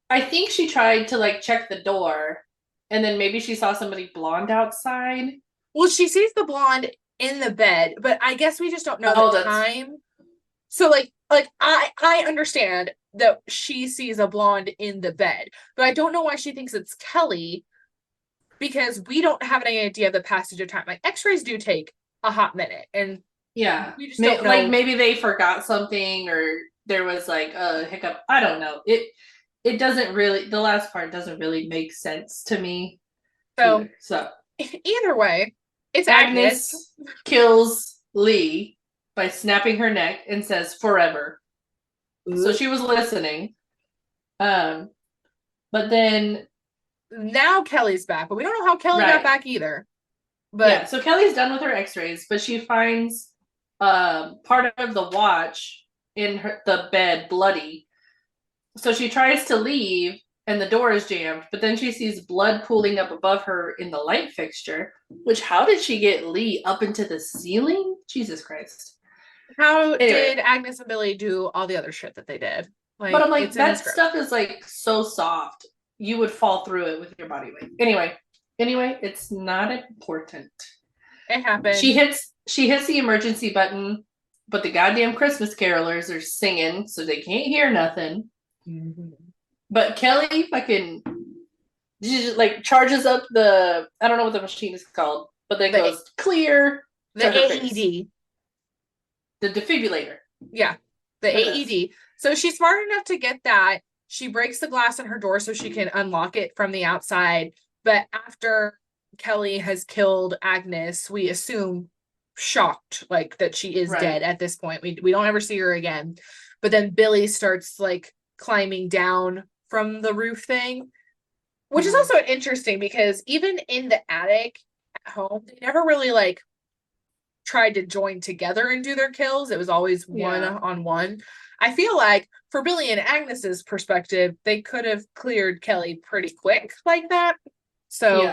I think she tried to like check the door, and then maybe she saw somebody blonde outside. Well, she sees the blonde in the bed, but I guess we just don't know the time. So like I understand that she sees a blonde in the bed, but I don't know why she thinks it's Kelly. because we don't have any idea of the passage of time. Like x-rays do take a hot minute, and Yeah. we just don't Like know. maybe they forgot something or there was like a hiccup. I don't know. It doesn't really, the last part doesn't really make sense to me So either. So either way, it's Agnes. Agnes kills Lee by snapping her neck and says forever. So Ooh. she was listening. Um, but then Now Kelly's back, but we don't know how Kelly got right. back either. But Yeah, so Kelly's done with her x-rays, but she finds part of the watch in the bed bloody. So she tries to leave and the door is jammed, but then she sees blood pooling up above her in the light fixture, which how did she get Lee up into the ceiling? Jesus Christ. how Anyway, did Agnes and Billy do all the other shit that they did? but Like, I'm like, it's in the that script. stuff is like so soft. You would fall through it with your body weight. Anyway, it's not important. It She happened. hits the emergency button, but the goddamn Christmas carolers are singing, so they can't hear nothing. Mhm. But Kelly fucking like charges up the I don't know what the machine is called, but then The goes clear the to her face. AED. The defibrillator. Yeah, the Goodness. AED. So she's smart enough to get that. She breaks the glass in her door so she can unlock it from the outside. But after Kelly has killed Agnes, we assume shocked, like that she is Right. dead at this point. We don't ever see her again. But then Billy starts like climbing down from the roof thing, which is Mm-hmm. also interesting because even in the attic at home, they never really like tried to join together and do their kills. It was always one Yeah. on one. I feel like for Billy and Agnes's perspective, they could have cleared Kelly pretty quick like that. So,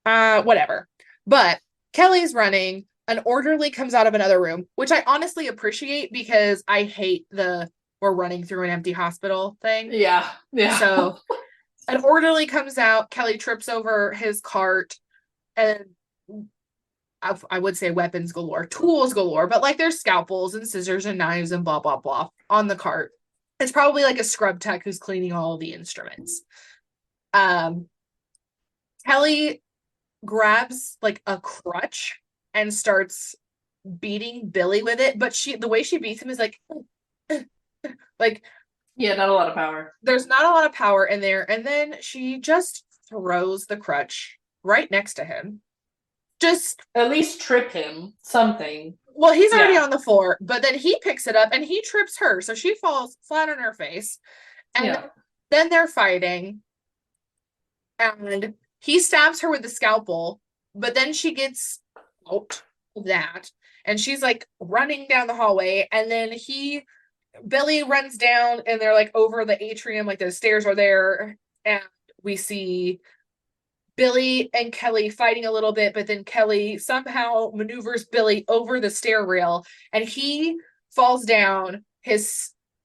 Yeah. whatever. But Kelly's running. An orderly comes out of another room, which I honestly appreciate because I hate the we're running through an empty hospital thing. Yeah. Yeah. So, an orderly comes out. Kelly trips over his cart, and I would say weapons galore, tools galore, but like there's scalpels and scissors and knives and blah, blah, blah on the cart. It's probably like a scrub tech who's cleaning all the instruments. Um, Kelly grabs like a crutch and starts beating Billy with it, but the way she beats him is like Yeah, not a lot of power. there's not a lot of power in there. And then she just throws the crutch right next to him. Just At least trip him. Something. Well, he's already Yeah. on the floor, but then he picks it up and he trips her. So she falls flat on her face. And Yeah. then they're fighting. And he stabs her with the scalpel, but then she gets out of that. And she's like running down the hallway. And then Billy runs down and they're like over the atrium, like the stairs are there. And we see Billy and Kelly fighting a little bit, but then Kelly somehow maneuvers Billy over the stair rail and he falls down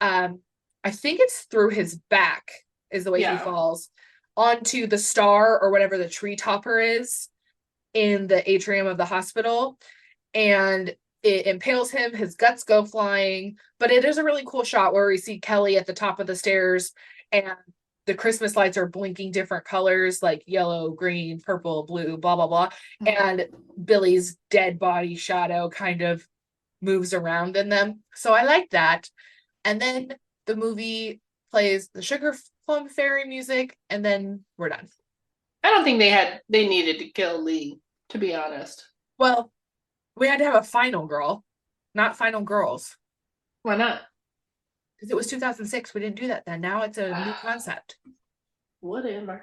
I think it's through his back is the way he Yeah. falls onto the star or whatever the tree topper is in the atrium of the hospital, and it impales him. His guts go flying, but it is a really cool shot where we see Kelly at the top of the stairs and the Christmas lights are blinking different colors like yellow, green, purple, blue, blah, blah, blah. And Billy's dead body shadow kind of moves around in them. So I like that. And then the movie plays the Sugar Plum Fairy music, and then we're done. I don't think they needed to kill Lee, to be honest. Well, we had to have a final girl, not final girls. Why not? Because it was 2006. We didn't do that then. Now it's a new concept. Whatever.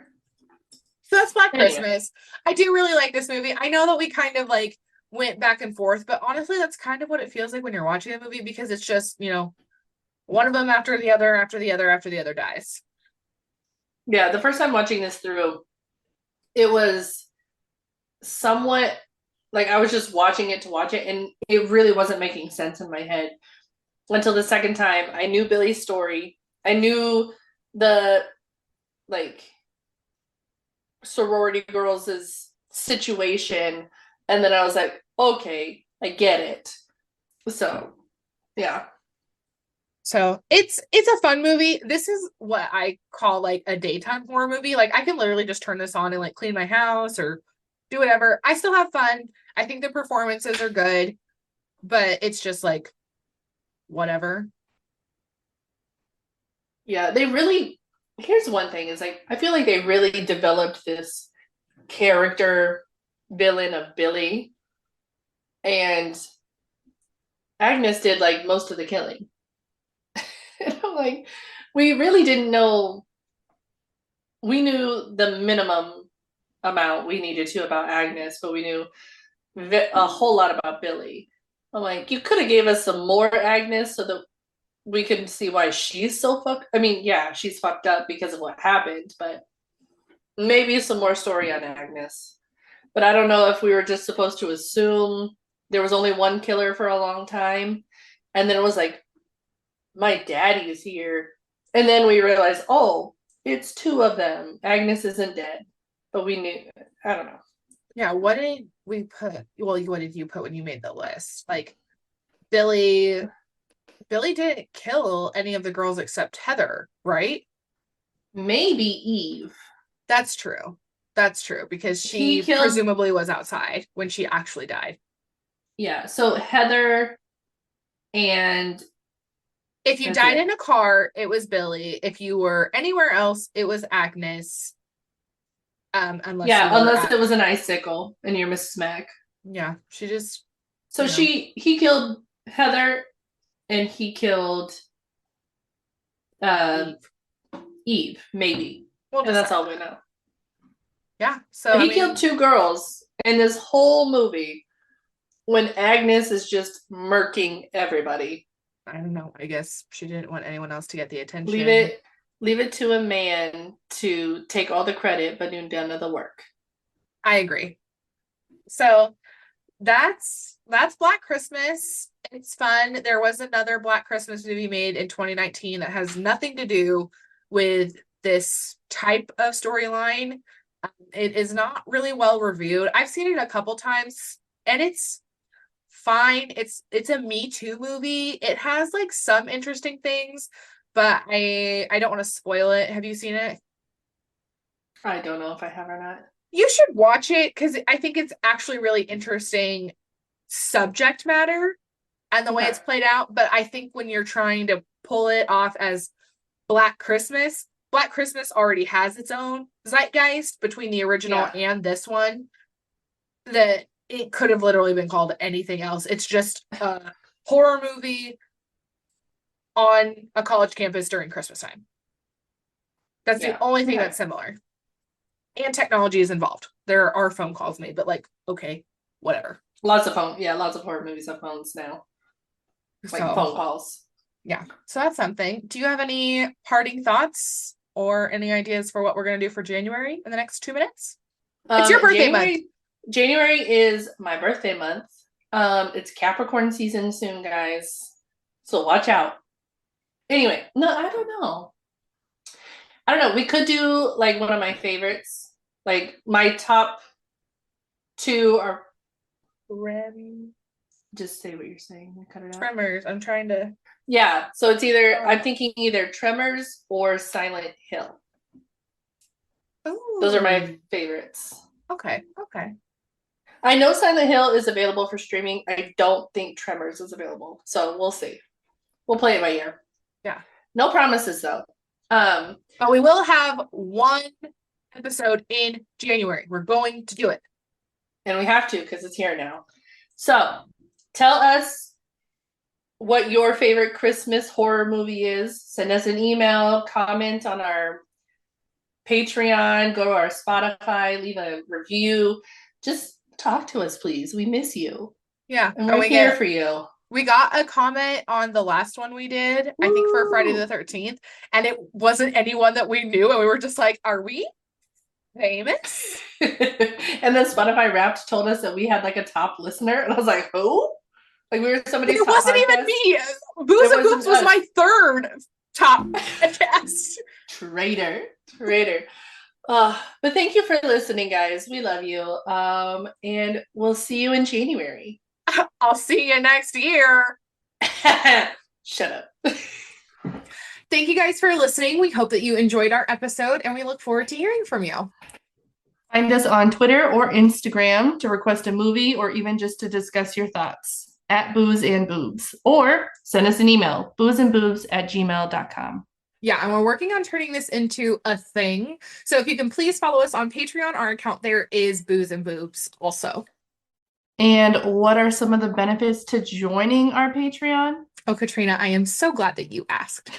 So that's Black Anyway. Christmas. I do really like this movie. I know that we kind of like went back and forth, but honestly, that's kind of what it feels like when you're watching a movie because it's just, one of them after the other, after the other, after the other dies. Yeah, the first time watching this through, it was somewhat like I was just watching it to watch it, and it really wasn't making sense in my head until the second time. I knew Billy's story. I knew the like sorority girls' situation, and then I was like, okay, I get it. So, yeah. So it's a fun movie. This is what I call like a daytime horror movie. Like I can literally just turn this on and like clean my house or do whatever. I still have fun. I think the performances are good, but it's just like whatever. Yeah, they really, here's one thing is like, I feel like they really developed this character villain of Billy, and Agnes did like most of the killing. And I'm like, we really didn't know. We knew the minimum amount we needed to about Agnes, but we knew a whole lot about Billy. I'm like, you could have gave us some more Agnes so that we can see why she's so fucked. I mean, yeah, she's fucked up because of what happened, but maybe some more story on Agnes. But I don't know if we were just supposed to assume there was only one killer for a long time, and then it was like, my daddy is here, and then we realized, oh, it's two of them. Agnes isn't dead, but we knew. I don't know. Yeah, what did we put? Well, what did you put when you made the list? Like Billy didn't kill any of the girls except Heather, right? Maybe Eve. That's true. That's true because He she killed. presumably was outside when she actually died. Yeah, so Heather and If you that's died it. in a car, it was Billy. If you were anywhere else, it was Agnes. Unless you Yeah, were unless at it was an icicle and you're Mrs. Mac. yeah, she just So he killed Heather and he killed uh Eve. Eve, maybe. We'll And that's decide all we that. know. Yeah. So But I he killed mean, two girls in this whole movie when Agnes is just murking everybody. I don't know. I guess she didn't want anyone else to get the Leave attention. it leave it to a man to take all the credit but do none of the work. I agree. So that's Black Christmas. It's fun. There was another Black Christmas movie made in 2019 that has nothing to do with this type of storyline. It is not really well reviewed. I've seen it a couple times and it's fine. It's a Me Too movie. It has like some interesting things, but I don't want to spoil it. Have you seen it? I don't know if I have or not. You should watch it because I think it's actually really interesting subject matter and the way Okay. it's played out. But I think when you're trying to pull it off as Black Christmas already has its own zeitgeist between the original Yeah. and this one that it could have literally been called anything else. It's just a horror movie on a college campus during Christmas time. That's the Yeah. only thing Okay. that's similar. And technology is involved. There are phone calls made, but like, okay, whatever. Lots of phone. Yeah, lots of horror movies have phones now. Like So, phone calls. yeah. So that's something. Do you have any parting thoughts or any ideas for what we're going to do for January in the next 2 minutes? It's your birthday month. January is my birthday month. It's Capricorn season soon, guys. So watch out. Anyway, no, I don't know. I don't know. We could do like one of my favorites. Like my top two are Rem just say what you're saying. Cut it out. Tremors. I'm trying to. Yeah. So it's either I'm thinking either Tremors or Silent Hill. Those are my Ooh. favorites. Okay. Okay. I know Silent Hill is available for streaming. I don't think Tremors is available. So we'll see. We'll play it by ear. Yeah. No promises though. But we will have one episode in January. We're going to do it. And we have to because it's here now. So tell us what your favorite Christmas horror movie is. Send us an email, comment on our Patreon, go to our Spotify, leave a review. Just talk to us, please. We miss you. Yeah. And we're here for you. We got a comment on the last one we did, I think for Friday the 13th, and it wasn't anyone that we knew. And we were just like, are we famous? And then Spotify Wrapped told us that we had like a top listener. And I was like, who? Like we were somebody's It top wasn't podcast? even me. Booze and Boobs was my third top podcast. Traitor. But thank you for listening, guys. We love you. And we'll see you in January. I'll see you next year. Shut up. Thank you guys for listening. We hope that you enjoyed our episode and we look forward to hearing from you. Find us on Twitter or Instagram to request a movie or even just to discuss your thoughts at Booze and Boobs, or send us an email, boozeandboobs@gmail.com. Yeah, and we're working on turning this into a thing. So if you can please follow us on Patreon, our account there is Booze and Boobs also. And what are some of the benefits to joining our Patreon? Oh, Katrina, I am so glad that you asked.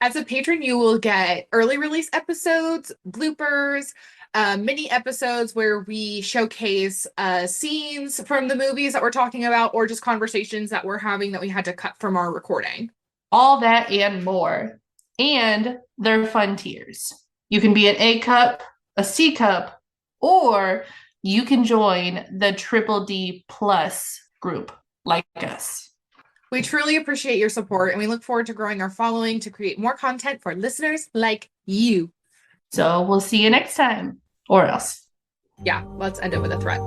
As a patron, you will get early release episodes, bloopers, mini episodes where we showcase scenes from the movies that we're talking about, or just conversations that we're having that we had to cut from our recording. All that and more. And they're fun tiers. You can be an A cup, a C cup, or you can join the Triple D plus group like us. We truly appreciate your support, and we look forward to growing our following to create more content for listeners like you. So we'll see you next time, or else. Yeah, let's end it with a threat.